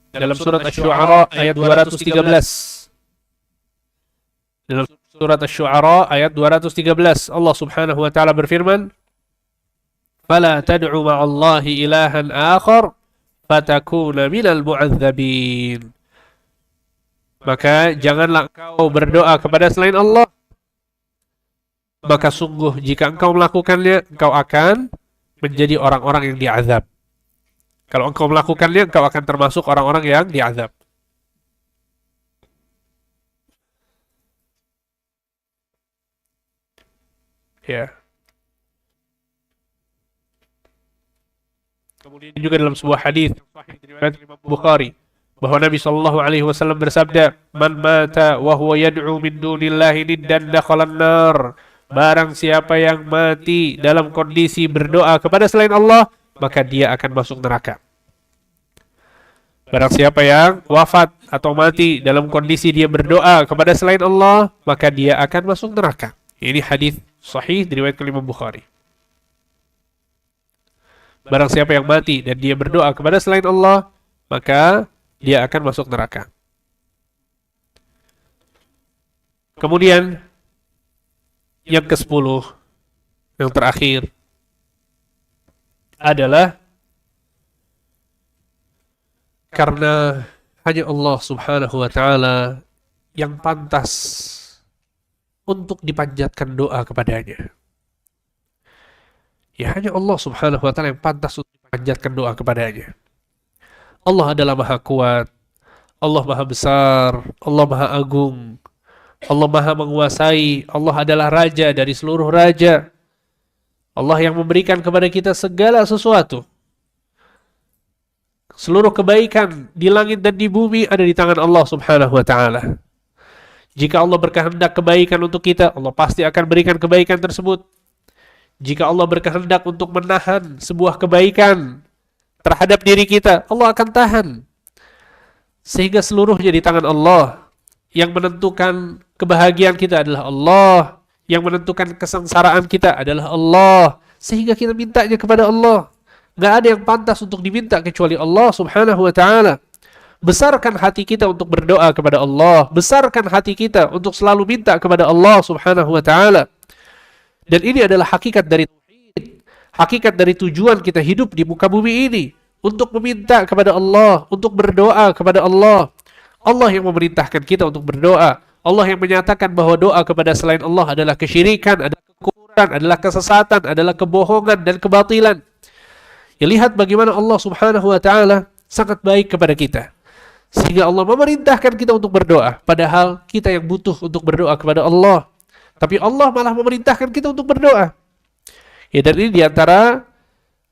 Dalam surat Asy-Syu'ara ayat 213. Dalam surat Asy-Syu'ara ayat 213, Allah Subhanahu wa taala berfirman, "Fala tad'u ma'allahi ilahan akhar fatakuna minal mu'adzabin." Maka janganlah engkau berdoa kepada selain Allah, maka sungguh jika engkau melakukannya, engkau akan menjadi orang-orang yang diazab. Kalau engkau melakukannya, engkau akan termasuk orang-orang yang diazab. Ya. Kemudian juga dalam sebuah hadis yang sahih diriwayatkan Imam Bukhari bahwa Nabi Shallallahu Alaihi Wasallam bersabda, "Man mata wa huwa yad'u min dunillahi niddan dakhalan nar." Barang siapa yang mati dalam kondisi berdoa kepada selain Allah, maka dia akan masuk neraka. Barang siapa yang wafat atau mati dalam kondisi dia berdoa kepada selain Allah, maka dia akan masuk neraka. Ini hadis sahih diriwayatkan Imam Bukhari. Barang siapa yang mati dan dia berdoa kepada selain Allah, maka dia akan masuk neraka. Kemudian yang ke-10, yang terakhir adalah karena hanya Allah Subhanahu wa taala yang pantas untuk dipanjatkan doa kepadanya. Ya, hanya Allah Subhanahu wa taala yang pantas untuk dipanjatkan doa kepadanya. Allah adalah Maha Kuat, Allah Maha Besar, Allah Maha Agung, Allah Maha Menguasai, Allah adalah Raja dari seluruh Raja. Allah yang memberikan kepada kita segala sesuatu. Seluruh kebaikan di langit dan di bumi ada di tangan Allah Subhanahu wa taala. Jika Allah berkehendak kebaikan untuk kita, Allah pasti akan berikan kebaikan tersebut. Jika Allah berkehendak untuk menahan sebuah kebaikan terhadap diri kita, Allah akan tahan. Sehingga seluruhnya di tangan Allah. Yang menentukan kebahagiaan kita adalah Allah. Yang menentukan kesengsaraan kita adalah Allah. Sehingga kita mintanya kepada Allah. Gak ada yang pantas untuk diminta kecuali Allah Subhanahu wa ta'ala. Besarkan hati kita untuk berdoa kepada Allah. Besarkan hati kita untuk selalu minta kepada Allah Subhanahu wa ta'ala. Dan ini adalah hakikat dari tauhid. Hakikat dari tujuan kita hidup di muka bumi ini. Untuk meminta kepada Allah. Untuk berdoa kepada Allah. Allah yang memerintahkan kita untuk berdoa. Allah yang menyatakan bahwa doa kepada selain Allah adalah kesyirikan, adalah kekufuran, adalah kesesatan, adalah kebohongan dan kebatilan. Ya, lihat bagaimana Allah Subhanahu wa ta'ala sangat baik kepada kita. Sehingga Allah memerintahkan kita untuk berdoa. Padahal kita yang butuh untuk berdoa kepada Allah. Tapi Allah malah memerintahkan kita untuk berdoa. Ya, dan ini diantara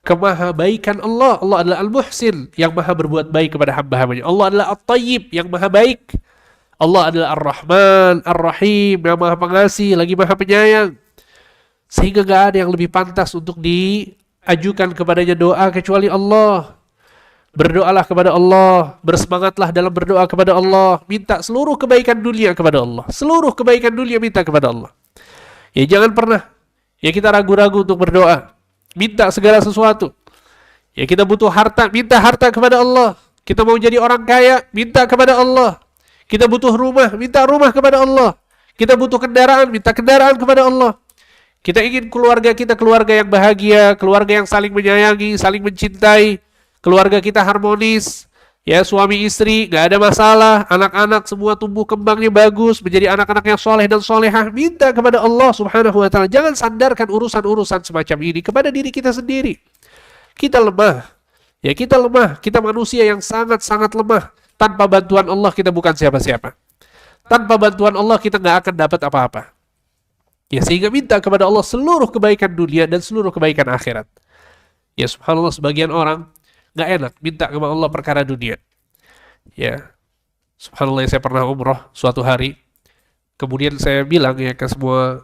kemahabaikan Allah. Allah adalah Al-Muhsin, yang maha berbuat baik kepada hamba-hambanya. Allah adalah At-Tayyib, yang maha baik. Allah adalah Ar-Rahman, Ar-Rahim, yang maha pengasih, lagi maha penyayang. Sehingga gak ada yang lebih pantas untuk diajukan kepadanya doa kecuali Allah. Berdoalah kepada Allah, bersemangatlah dalam berdoa kepada Allah, minta seluruh kebaikan dunia kepada Allah. Seluruh kebaikan dunia minta kepada Allah. Ya, jangan pernah ya kita ragu-ragu untuk berdoa. Minta segala sesuatu. Ya, kita butuh harta, minta harta kepada Allah. Kita mau jadi orang kaya, minta kepada Allah. Kita butuh rumah, minta rumah kepada Allah. Kita butuh kendaraan, minta kendaraan kepada Allah. Kita ingin keluarga kita keluarga yang bahagia, keluarga yang saling menyayangi, saling mencintai, keluarga kita harmonis, ya, suami istri gak ada masalah, anak-anak semua tumbuh kembangnya bagus, menjadi anak-anak yang soleh dan solehah. Minta kepada Allah Subhanahu wa ta'ala. Jangan sandarkan urusan-urusan semacam ini kepada diri kita sendiri. Kita lemah. Ya, kita lemah. Kita manusia yang sangat-sangat lemah. Tanpa bantuan Allah kita bukan siapa-siapa. Tanpa bantuan Allah kita gak akan dapat apa-apa. Ya, sehingga minta kepada Allah seluruh kebaikan dunia dan seluruh kebaikan akhirat. Ya, subhanallah, sebagian orang gak enak minta kepada Allah perkara dunia. Ya, subhanallah, saya pernah umroh suatu hari. Kemudian saya bilang ya ke semua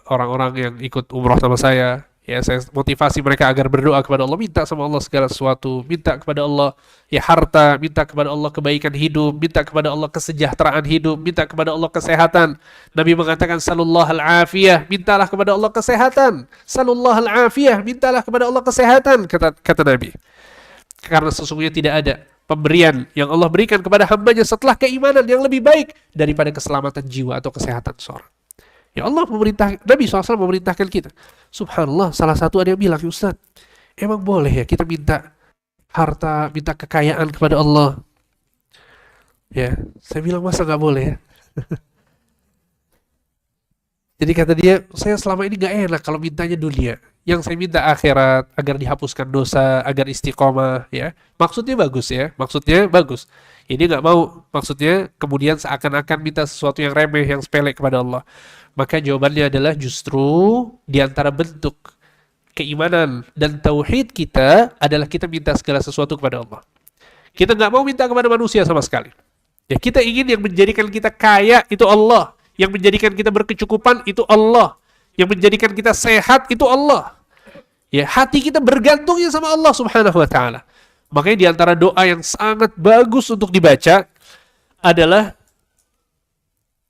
orang-orang yang ikut umroh sama saya, ya, saya motivasi mereka agar berdoa kepada Allah, minta sama Allah segala sesuatu, minta kepada Allah ya harta, minta kepada Allah kebaikan hidup, minta kepada Allah kesejahteraan hidup, minta kepada Allah kesehatan. Nabi mengatakan sallallahu al-afiyah, mintalah kepada Allah kesehatan. Sallallahu al-afiyah, mintalah kepada Allah kesehatan, kata Nabi. Karena sesungguhnya tidak ada pemberian yang Allah berikan kepada hambanya setelah keimanan yang lebih baik daripada keselamatan jiwa atau kesehatan seorang. Ya, Allah memerintah, Nabi SAW memerintahkan kita. Subhanallah, salah satu ada yang bilang, Ustaz, emang boleh ya kita minta harta, minta kekayaan kepada Allah? Ya, saya bilang masa gak boleh ya? Jadi kata dia, saya selama ini gak enak kalau mintanya dunia. Yang saya minta akhirat, agar dihapuskan dosa, agar istiqomah, ya. Maksudnya bagus ya, maksudnya bagus. Ini gak mau, maksudnya kemudian seakan-akan minta sesuatu yang remeh, yang sepele kepada Allah. Maka jawabannya adalah justru di antara bentuk keimanan dan tauhid kita adalah kita minta segala sesuatu kepada Allah. Kita nggak mau minta kepada manusia sama sekali. Ya, kita ingin yang menjadikan kita kaya itu Allah, yang menjadikan kita berkecukupan itu Allah, yang menjadikan kita sehat itu Allah. Ya, hati kita bergantungnya sama Allah Subhanahu wa taala. Makanya di antara doa yang sangat bagus untuk dibaca adalah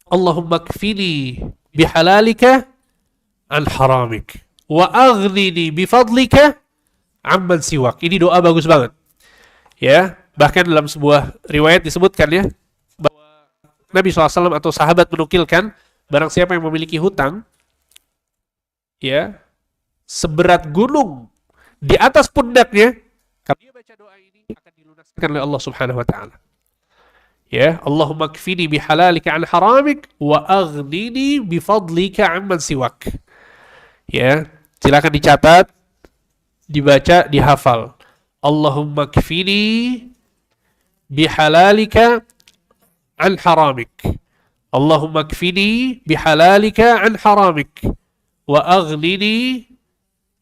Allahumma kfini bihalalika an haramik wa aghnini bifadlika amman siwak. Ini doa bagus banget. Ya, bahkan dalam sebuah riwayat disebutkan ya bahwa Nabi SAW atau sahabat menukilkan barang siapa yang memiliki hutang ya seberat gunung di atas pundaknya, kalau dia baca doa ini akan dilunaskan oleh Allah Subhanahu wa taala. Ya, Allahumma kfini bihalalika an haramik wa aghnini bifadlika amman siwak. Ya, silakan dicatat, dibaca, dihafal. Allahumma kfini bihalalika an haramik. Allahumma kfini bihalalika an haramik wa aghnini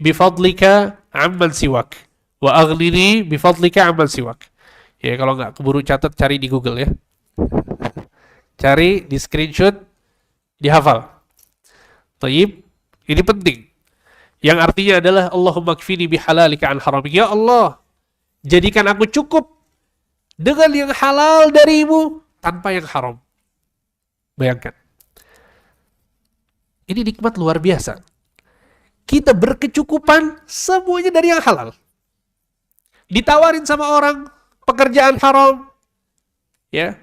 bifadlika amman siwak. Wa aghnini bifadlika amman siwak. Ya, kalau nggak keburu catat, cari di Google ya. Cari, di screenshot, dihafal. Taib, ini penting. Yang artinya adalah Allahumma kfini bihalalika an haramik. Ya Allah, jadikan aku cukup dengan yang halal darimu tanpa yang haram. Bayangkan. Ini nikmat luar biasa. Kita berkecukupan semuanya dari yang halal. Ditawarin sama orang pekerjaan haram, ya,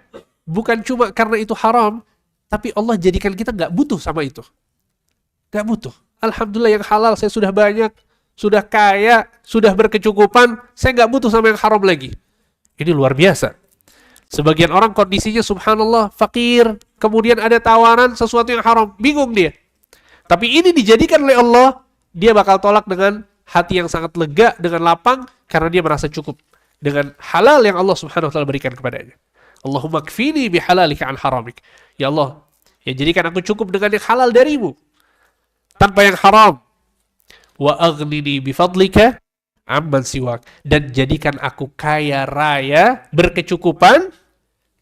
bukan cuma karena itu haram, tapi Allah jadikan kita nggak butuh sama itu, nggak butuh. Alhamdulillah yang halal saya sudah banyak, sudah kaya, sudah berkecukupan, saya nggak butuh sama yang haram lagi. Ini luar biasa. Sebagian orang kondisinya subhanallah fakir, kemudian ada tawaran sesuatu yang haram, bingung dia. Tapi ini dijadikan oleh Allah, dia bakal tolak dengan hati yang sangat lega, dengan lapang, karena dia merasa cukup dengan halal yang Allah Subhanahu wa taala berikan kepadanya. Allahumma kfini bihalalika an haramik. Ya Allah, ya jadikan aku cukup dengan yang halal darimu tanpa yang haram. Wa aghnini bifadlika amman siwak, dan jadikan aku kaya raya, berkecukupan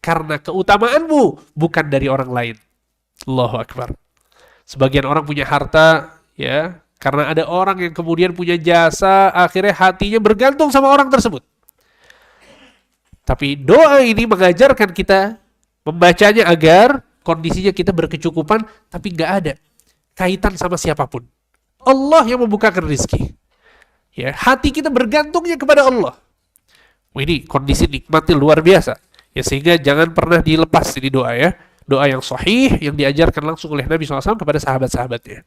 karena keutamaanmu, bukan dari orang lain. Allahu akbar. Sebagian orang punya harta ya karena ada orang yang kemudian punya jasa, akhirnya hatinya bergantung sama orang tersebut. Tapi doa ini mengajarkan kita membacanya agar kondisinya kita berkecukupan, tapi nggak ada kaitan sama siapapun. Allah yang membukakan rezeki. Ya, hati kita bergantungnya kepada Allah. Ini kondisi nikmatnya luar biasa. Ya, sehingga jangan pernah dilepas ini doa ya. Doa yang sahih yang diajarkan langsung oleh Nabi SAW kepada sahabat-sahabatnya.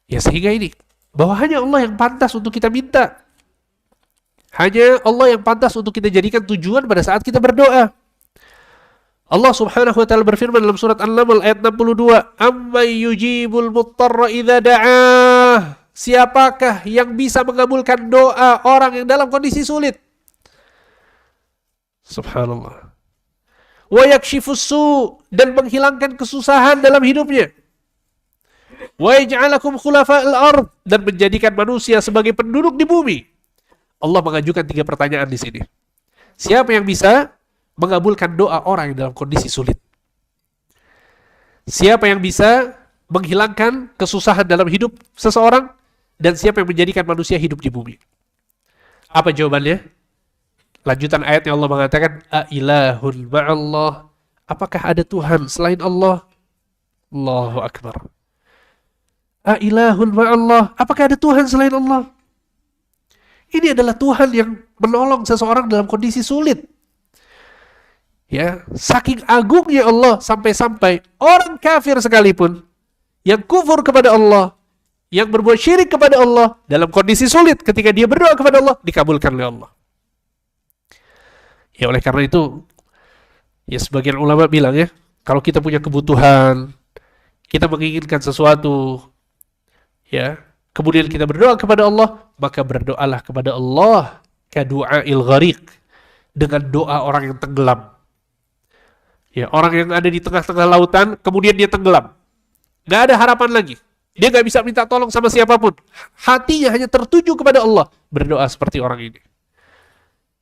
Ya, sehingga ini bahwa hanya Allah yang pantas untuk kita minta. Hanya Allah yang pantas untuk kita jadikan tujuan pada saat kita berdoa. Allah Subhanahu wa taala berfirman dalam surat An-Naml ayat 62, "Amman yujibul muttarra idza da'ah." Siapakah yang bisa mengabulkan doa orang yang dalam kondisi sulit? Subhanallah. Wa yakshifus su', dan menghilangkan kesusahan dalam hidupnya. Wa yaj'alakum khulafa'al ard, dan menjadikan manusia sebagai penduduk di bumi. Allah mengajukan 3 pertanyaan di sini. Siapa yang bisa mengabulkan doa orang yang dalam kondisi sulit? Siapa yang bisa menghilangkan kesusahan dalam hidup seseorang? Dan siapa yang menjadikan manusia hidup di bumi? Apa jawabannya? Lanjutan ayat yang Allah mengatakan, "Ailahun ma'allah." Apakah ada Tuhan selain Allah? Allahu akbar. Ailahun ma'allah. Apakah ada Tuhan selain Allah? Ini adalah Tuhan yang menolong seseorang dalam kondisi sulit. Ya, saking agungnya Allah sampai-sampai orang kafir sekalipun yang kufur kepada Allah, yang berbuat syirik kepada Allah dalam kondisi sulit, ketika dia berdoa kepada Allah, dikabulkan oleh Allah. Ya, oleh karena itu, ya sebagian ulama bilang ya, kalau kita punya kebutuhan, kita menginginkan sesuatu, ya, kemudian kita berdoa kepada Allah, maka berdoalah kepada Allah kadu'ail ghariq, dengan doa orang yang tenggelam. Ya, orang yang ada di tengah-tengah lautan, kemudian dia tenggelam. Nggak ada harapan lagi. Dia nggak bisa minta tolong sama siapapun. Hatinya hanya tertuju kepada Allah. Berdoa seperti orang ini.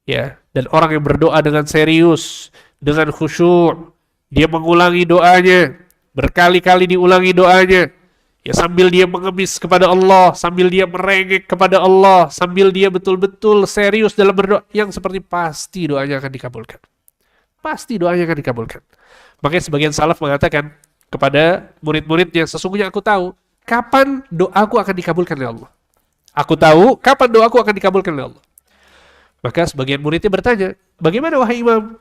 Ya, dan orang yang berdoa dengan serius, dengan khusyuk, dia mengulangi doanya, berkali-kali diulangi doanya, ya sambil dia mengemis kepada Allah, sambil dia merengek kepada Allah, sambil dia betul-betul serius dalam berdoa, yang seperti pasti doanya akan dikabulkan. Pasti doanya akan dikabulkan. Makanya sebagian salaf mengatakan kepada murid-muridnya, sesungguhnya aku tahu kapan doaku akan dikabulkan oleh Allah. Aku tahu kapan doaku akan dikabulkan oleh Allah. Maka sebagian muridnya bertanya, bagaimana wahai imam?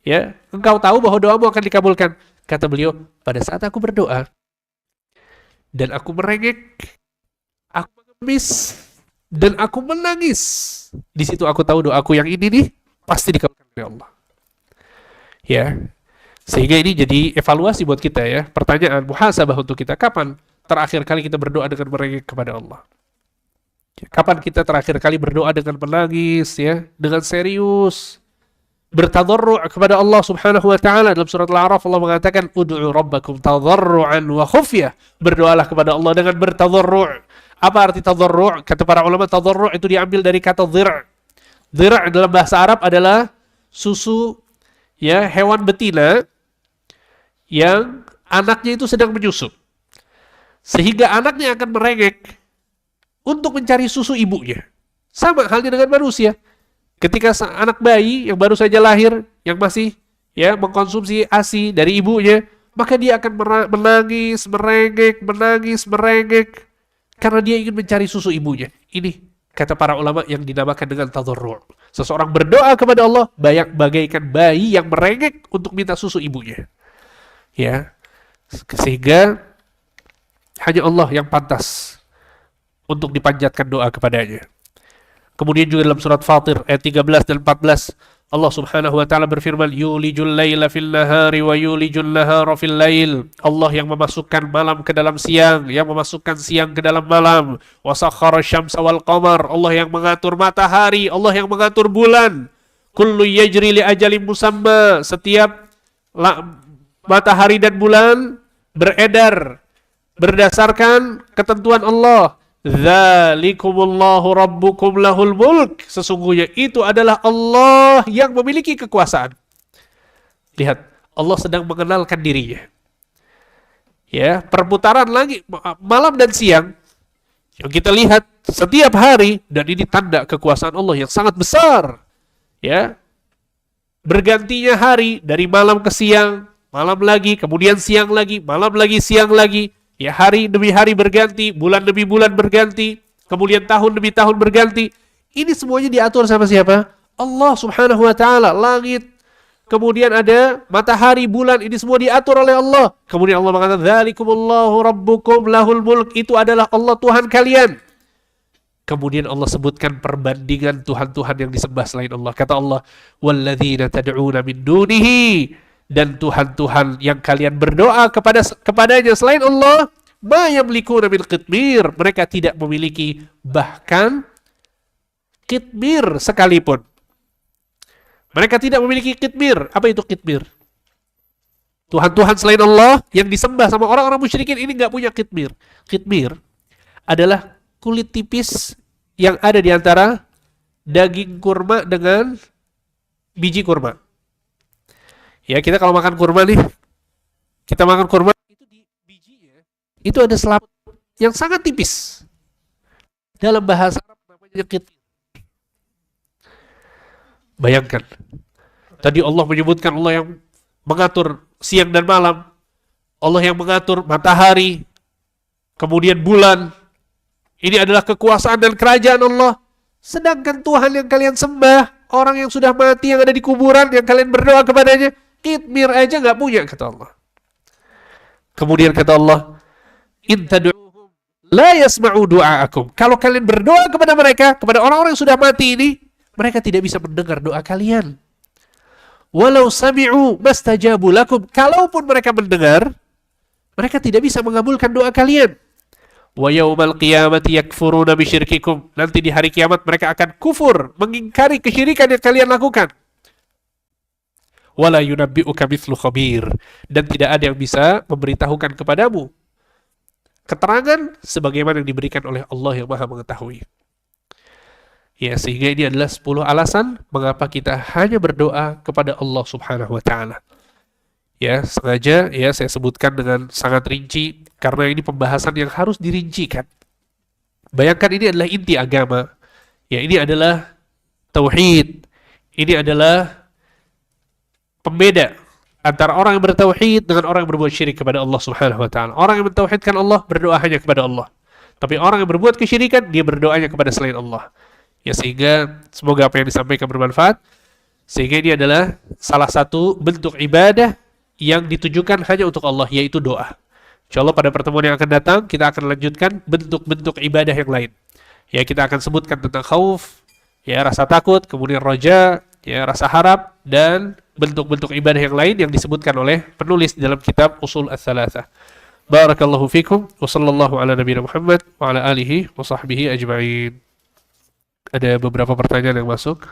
Ya, engkau tahu bahwa doamu akan dikabulkan. Kata beliau, pada saat aku berdoa dan aku merengek, aku mengemis dan aku menangis, di situ aku tahu doaku yang ini nih pasti dikabulkan oleh Allah. Ya, sehingga ini jadi evaluasi buat kita ya, pertanyaan muhasabah untuk kita, kapan terakhir kali kita berdoa dengan merengek kepada Allah? Kapan kita terakhir kali berdoa dengan menangis ya, dengan serius, bertadarru' kepada Allah Subhanahu wa taala? Dalam surat Al-A'raf Allah mengatakan, ud'u rabbakum tadarru'an wa khufyah. Berdoalah kepada Allah dengan bertadarru'. Apa arti tadarru'? Kata para ulama, tadarru' itu diambil dari kata dhir'. Dhir' dalam bahasa Arab adalah susu ya, hewan betina yang anaknya itu sedang menyusu. Sehingga anaknya akan merengek untuk mencari susu ibunya. Sama halnya dengan manusia. Ketika anak bayi yang baru saja lahir, yang masih ya mengkonsumsi ASI dari ibunya, maka dia akan menangis, merengek, karena dia ingin mencari susu ibunya. Ini kata para ulama yang dinamakan dengan tadarru'. Seseorang berdoa kepada Allah bagaikan bayi yang merengek untuk minta susu ibunya. Ya, sehingga hanya Allah yang pantas untuk dipanjatkan doa kepadanya. Kemudian juga dalam surat Fatir ayat 13 dan 14 Allah Subhanahu wa taala berfirman, yulijul laila fil nahari wa yulijul nahara fil lail. Allah yang memasukkan malam ke dalam siang, yang memasukkan siang ke dalam malam. Wa sakhkhara syamsa wal qamar. Allah yang mengatur matahari, Allah yang mengatur bulan. Kullu yajri li ajalin musamma. Setiap matahari dan bulan beredar berdasarkan ketentuan Allah. Dzalikumullahu rabbukum lahul mulk. Sesungguhnya itu adalah Allah yang memiliki kekuasaan. Lihat, Allah sedang mengenalkan dirinya. Ya, perputaran langit malam dan siang yang kita lihat setiap hari, dan ini tanda kekuasaan Allah yang sangat besar. Ya. Bergantinya hari dari malam ke siang, malam lagi, kemudian siang lagi, malam lagi, siang lagi. Ya, hari demi hari berganti, bulan demi bulan berganti, kemudian tahun demi tahun berganti. Ini semuanya diatur sama siapa? Allah Subhanahu wa taala. Langit, kemudian ada matahari, bulan, ini semua diatur oleh Allah. Kemudian Allah mengatakan, dzalikumullahu rabbukum lahul mulk. Itu adalah Allah Tuhan kalian. Kemudian Allah sebutkan perbandingan Tuhan-Tuhan yang disembah selain Allah. Kata Allah, walladzina tad'una min dunihi. Dan Tuhan-Tuhan yang kalian berdoa kepadanya selain Allah, ma yamlikuna min qitmir. Mereka tidak memiliki bahkan qitmir sekalipun. Mereka tidak memiliki qitmir. Apa itu qitmir? Tuhan-Tuhan selain Allah yang disembah sama orang-orang musyrikin ini nggak punya qitmir. Qitmir adalah kulit tipis yang ada di antara daging kurma dengan biji kurma. Ya, kita kalau makan kurma nih, kita makan kurma, itu di bijinya, itu ada selaput yang sangat tipis. Dalam bahasa Arab namanya qitmir. Bayangkan, tadi Allah menyebutkan Allah yang mengatur siang dan malam, Allah yang mengatur matahari, kemudian bulan. Ini adalah kekuasaan dan kerajaan Allah. Sedangkan Tuhan yang kalian sembah, orang yang sudah mati, yang ada di kuburan, yang kalian berdoa kepadanya, qitmir aja nggak punya, kata Allah. Kemudian kata Allah, in tad'uhum la yasma'u du'aakum. Kalau kalian berdoa kepada mereka, kepada orang-orang yang sudah mati ini, mereka tidak bisa mendengar doa kalian. Walau sami'u mastajabu lakum. Kalaupun mereka mendengar, mereka tidak bisa mengabulkan doa kalian. Wa yaumal qiyamati yakfuruna bisyirkikum. Nanti di hari kiamat mereka akan kufur, mengingkari kesyirikan yang kalian lakukan. Wala yunabbi'uka mithlu khabir. Dan tidak ada yang bisa memberitahukan kepadamu keterangan sebagaimana yang diberikan oleh Allah yang Maha mengetahui. Ya, sehingga ini adalah 10 alasan mengapa kita hanya berdoa kepada Allah Subhanahu wa taala. Ya, sengaja ya saya sebutkan dengan sangat rinci karena ini pembahasan yang harus dirincikan. Bayangkan ini adalah inti agama. Ya, ini adalah tauhid. Ini adalah pembeda antara orang yang bertauhid dengan orang yang berbuat syirik kepada Allah Subhanahu wa taala. Orang yang mentauhidkan Allah berdoa hanya kepada Allah. Tapi orang yang berbuat kesyirikan dia berdoanya kepada selain Allah. Ya, sehingga semoga apa yang disampaikan bermanfaat. Sehingga ini adalah salah satu bentuk ibadah yang ditujukan hanya untuk Allah, yaitu doa. Insyaallah pada pertemuan yang akan datang kita akan lanjutkan bentuk-bentuk ibadah yang lain. Ya, kita akan sebutkan tentang khauf, ya rasa takut, kemudian roja, ya rasa harap, dan bentuk-bentuk ibadah yang lain yang disebutkan oleh penulis dalam kitab Ushul Ats-Tsalatsah. Barakallahu fikum wa sallallahu ala nabiyina Muhammad wa ala alihi wa sahbihi ajma'in. Ada beberapa pertanyaan yang masuk.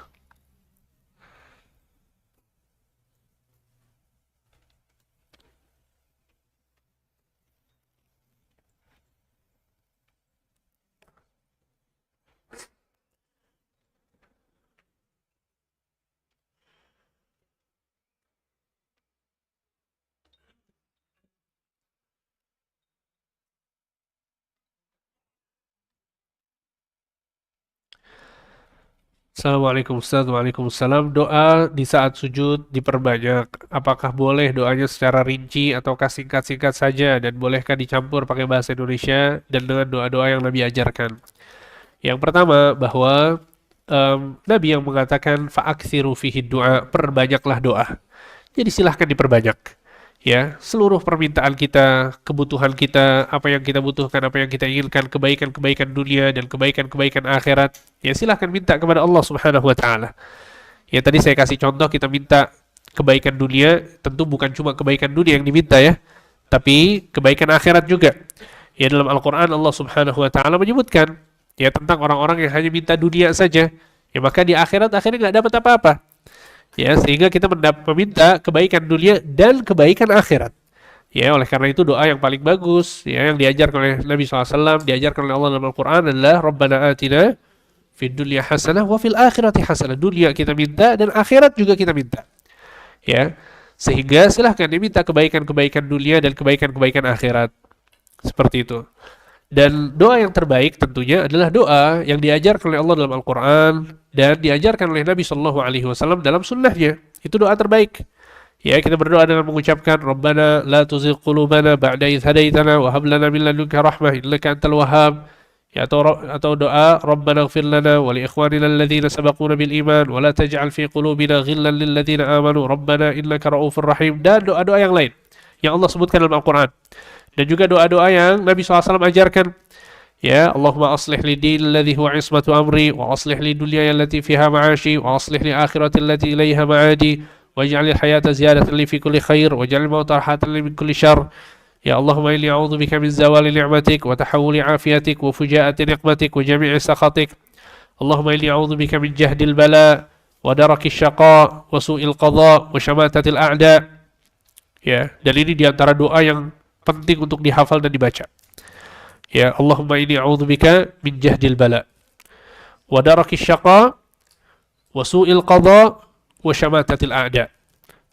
Assalamualaikum Ustaz, Waalaikumsalam. Doa di saat sujud diperbanyak. Apakah boleh doanya secara rinci atau singkat-singkat saja dan bolehkah dicampur pakai bahasa Indonesia dan dengan doa-doa yang Nabi ajarkan? Yang pertama bahwa Nabi yang mengatakan fa'aksiru fihi doa, perbanyaklah doa. Jadi silahkan diperbanyak. Ya, seluruh permintaan kita, kebutuhan kita, apa yang kita butuhkan, apa yang kita inginkan, kebaikan-kebaikan dunia dan kebaikan-kebaikan akhirat, ya silahkan minta kepada Allah Subhanahu wa taala. Ya, tadi saya kasih contoh kita minta kebaikan dunia, tentu bukan cuma kebaikan dunia yang diminta ya, tapi kebaikan akhirat juga. Ya, dalam Al-Qur'an Allah Subhanahu wa taala menyebutkan ya tentang orang-orang yang hanya minta dunia saja, ya maka di akhirat akhirnya nggak dapat apa-apa. Ya, sehingga kita meminta kebaikan dunia dan kebaikan akhirat. Ya, oleh karena itu doa yang paling bagus ya yang diajarkan oleh Nabi SAW, diajarkan oleh Allah dalam Al-Qur'an adalah Rabbana atina fid dunya hasanah wa fil akhirati hasanah. Dunia kita minta dan akhirat juga kita minta. Ya. Sehingga silahkan diminta kebaikan-kebaikan dunia dan kebaikan-kebaikan akhirat. Seperti itu. Dan doa yang terbaik tentunya adalah doa yang diajarkan oleh Allah dalam Al-Quran dan diajarkan oleh Nabi SAW dalam sunnahnya. Itu doa terbaik. Ya, kita berdoa dengan mengucapkan Rabbana la tuzigh qulubana ba'da idh hadaitana wa hab lana min ladunka rahmah innaka antal wahhab. Ya, atau doa Rabbana ighfir lana wa li ikhwanina alladhina sabaquna bil iman wa la taj'al fi qulubina ghillan lil ladzina amanu Rabbana innaka ra'ufur rahim, dan doa-doa yang lain yang Allah sebutkan dalam Al-Quran. Dan juga doa-doa yang Nabi SAW ajarkan. Ya, Allahumma aslih li din alladhi huwa ismatu amri, wa aslih li dunya allati fiha ma'ashi, wa aslih li akhirati allati ilayha ma'adi, waj'al al-hayata ziyadatan li fi kulli khair, waj'al al-mauta rahatan li min kulli syarr. Ya Allahumma inni a'udzu bika min zawali ni'matik, wa tahawuli afiyatik, wa fujaati niqmatik, wa jami'i sakhatik. Allahumma inni a'udzu bika min jahdil bala, wa daraki syaqa, wa su'il qadha, wa syamatatil a'da. Ya, dan ini diantara doa yang penting untuk dihafal dan dibaca. Ya, Allahumma inni a'udzubika min jahdil bala wa daraki syaqa wa su'il qadha wa syamatatil a'da.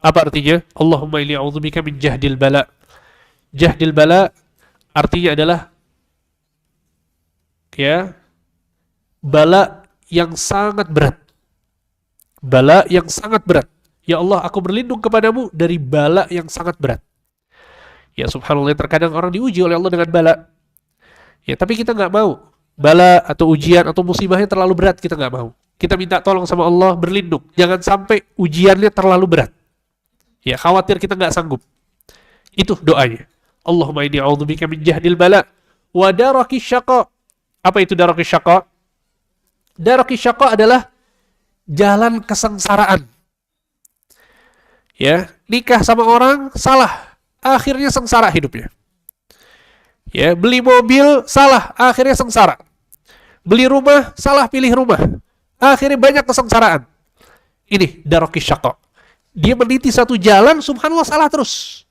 Apa artinya? Allahumma inni a'udzubika min jahdil bala. Jahdil bala artinya adalah ya bala yang sangat berat. Bala yang sangat berat. Ya Allah, aku berlindung kepadamu dari bala yang sangat berat. Ya subhanallah, terkadang orang diuji oleh Allah dengan bala. Ya, tapi kita nggak mau. Bala atau ujian atau musibahnya terlalu berat, kita nggak mau. Kita minta tolong sama Allah, berlindung. Jangan sampai ujiannya terlalu berat. Ya, khawatir kita nggak sanggup. Itu doanya. Allahumma inni a'udzubika min jahdil bala wa daraki syaqa. Apa itu daraki syaqa? Daraki syaqa adalah jalan kesengsaraan. Ya, nikah sama orang salah, akhirnya sengsara hidupnya. Ya, beli mobil salah, akhirnya sengsara. Beli rumah salah, pilih rumah, akhirnya banyak kesengsaraan. Ini daraki syaqa. Dia meniti satu jalan, subhanallah salah terus.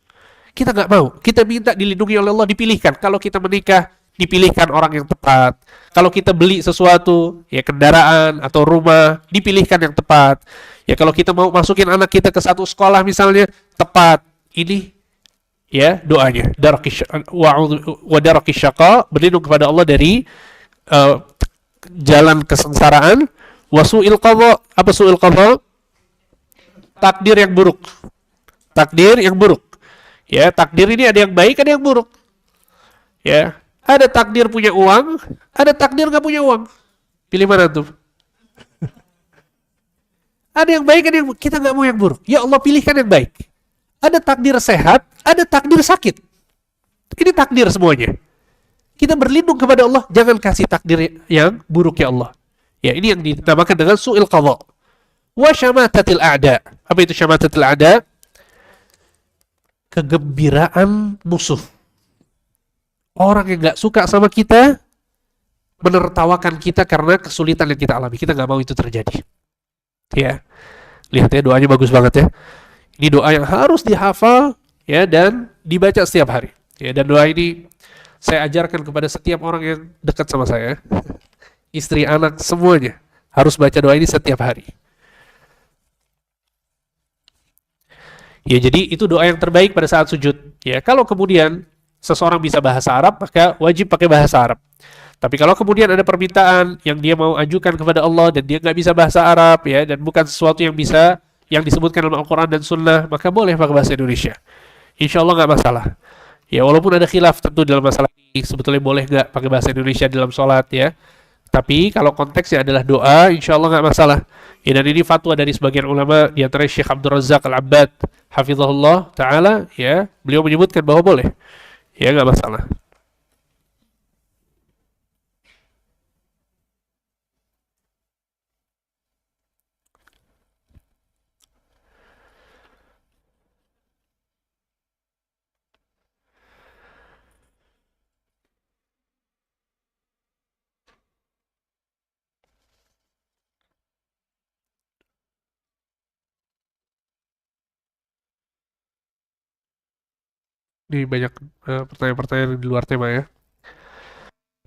Kita nggak mau. Kita minta dilindungi oleh Allah, dipilihkan. Kalau kita menikah, dipilihkan orang yang tepat. Kalau kita beli sesuatu, ya kendaraan atau rumah, dipilihkan yang tepat. Ya kalau kita mau masukin anak kita ke satu sekolah misalnya, tepat. Ini ya doanya. Wa darakis syaqa, berlindung kepada Allah dari uh, jalan kesengsaraan. Wa su'il qadha, apa su'il qadha? Takdir yang buruk. Takdir yang buruk. Ya, takdir ini ada yang baik, ada yang buruk. Ya, ada takdir punya uang, ada takdir nggak punya uang. Pilih mana tuh? Ada yang baik, ada yang kita nggak mau yang buruk. Ya Allah pilihkan yang baik. Ada takdir sehat, ada takdir sakit. Ini takdir semuanya. Kita berlindung kepada Allah, jangan kasih takdir yang buruk ya Allah. Ya, ini yang dinamakan dengan su'il qadha. Wa syamatatil a'da. Apa itu syamatatil a'da? Kegembiraan musuh. Orang yang nggak suka sama kita menertawakan kita karena kesulitan yang kita alami. Kita nggak mau itu terjadi. Ya, lihat ya doanya bagus banget ya. Ini doa yang harus dihafal ya dan dibaca setiap hari. Ya, dan doa ini saya ajarkan kepada setiap orang yang dekat sama saya. Istri, anak, semuanya harus baca doa ini setiap hari. Ya, jadi itu doa yang terbaik pada saat sujud. Ya, kalau kemudian seseorang bisa bahasa Arab, maka wajib pakai bahasa Arab. Tapi kalau kemudian ada permintaan yang dia mau ajukan kepada Allah dan dia nggak bisa bahasa Arab, ya, dan bukan sesuatu yang bisa yang disebutkan dalam Al-Quran dan Sunnah, maka boleh pakai bahasa Indonesia. Insya Allah nggak masalah. Ya, walaupun ada khilaf tentu dalam masalah ini, sebetulnya boleh nggak pakai bahasa Indonesia dalam sholat, ya. Tapi kalau konteksnya adalah doa, insya Allah nggak masalah. Ya, dan ini fatwa dari sebagian ulama, di antara Syekh Abdul Razak Al-Abbad, hafizahullah ta'ala, ya, beliau menyebutkan bahwa boleh. Ya, nggak masalah. Ini banyak pertanyaan-pertanyaan di luar tema ya.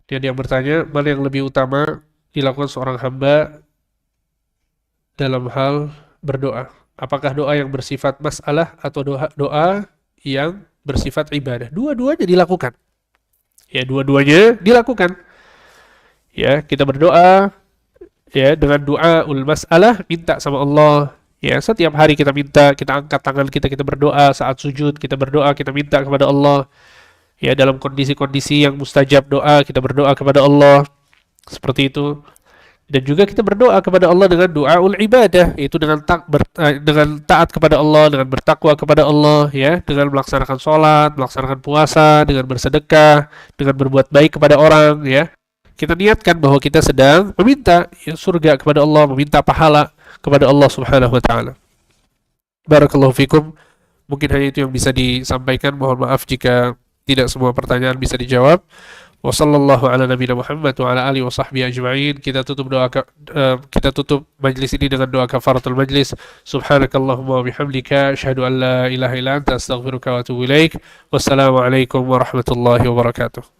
Dia yang bertanya, mana yang lebih utama dilakukan seorang hamba dalam hal berdoa? Apakah doa yang bersifat masalah atau doa yang bersifat ibadah? Dua-duanya dilakukan. Ya, dua-duanya dilakukan. Ya, kita berdoa ya dengan doa ul masalah, minta sama Allah. Ya, setiap hari kita minta, kita angkat tangan kita berdoa saat sujud, kita berdoa, kita minta kepada Allah. Ya, dalam kondisi-kondisi yang mustajab doa, kita berdoa kepada Allah. Seperti itu. Dan juga kita berdoa kepada Allah dengan doaul ibadah, yaitu dengan taat kepada Allah, dengan bertakwa kepada Allah, ya, dengan melaksanakan sholat, melaksanakan puasa, dengan bersedekah, dengan berbuat baik kepada orang, ya. Kita niatkan bahwa kita sedang meminta ya, surga kepada Allah, meminta pahala kepada Allah Subhanahu wa taala. Barakallahu fikum. Mungkin hanya itu yang bisa disampaikan. Mohon maaf jika tidak semua pertanyaan bisa dijawab. Wa sallallahu ala nabiyina Muhammad wa ala alihi wa sahbihi ajma'in. Kita tutup majlis ini dengan doa kafaratul majlis. Subhanakallahumma wa bihamdika asyhadu an la ilaha illa anta astaghfiruka wa atubu ilaik. Wassalamu alaikum warahmatullahi wabarakatuh.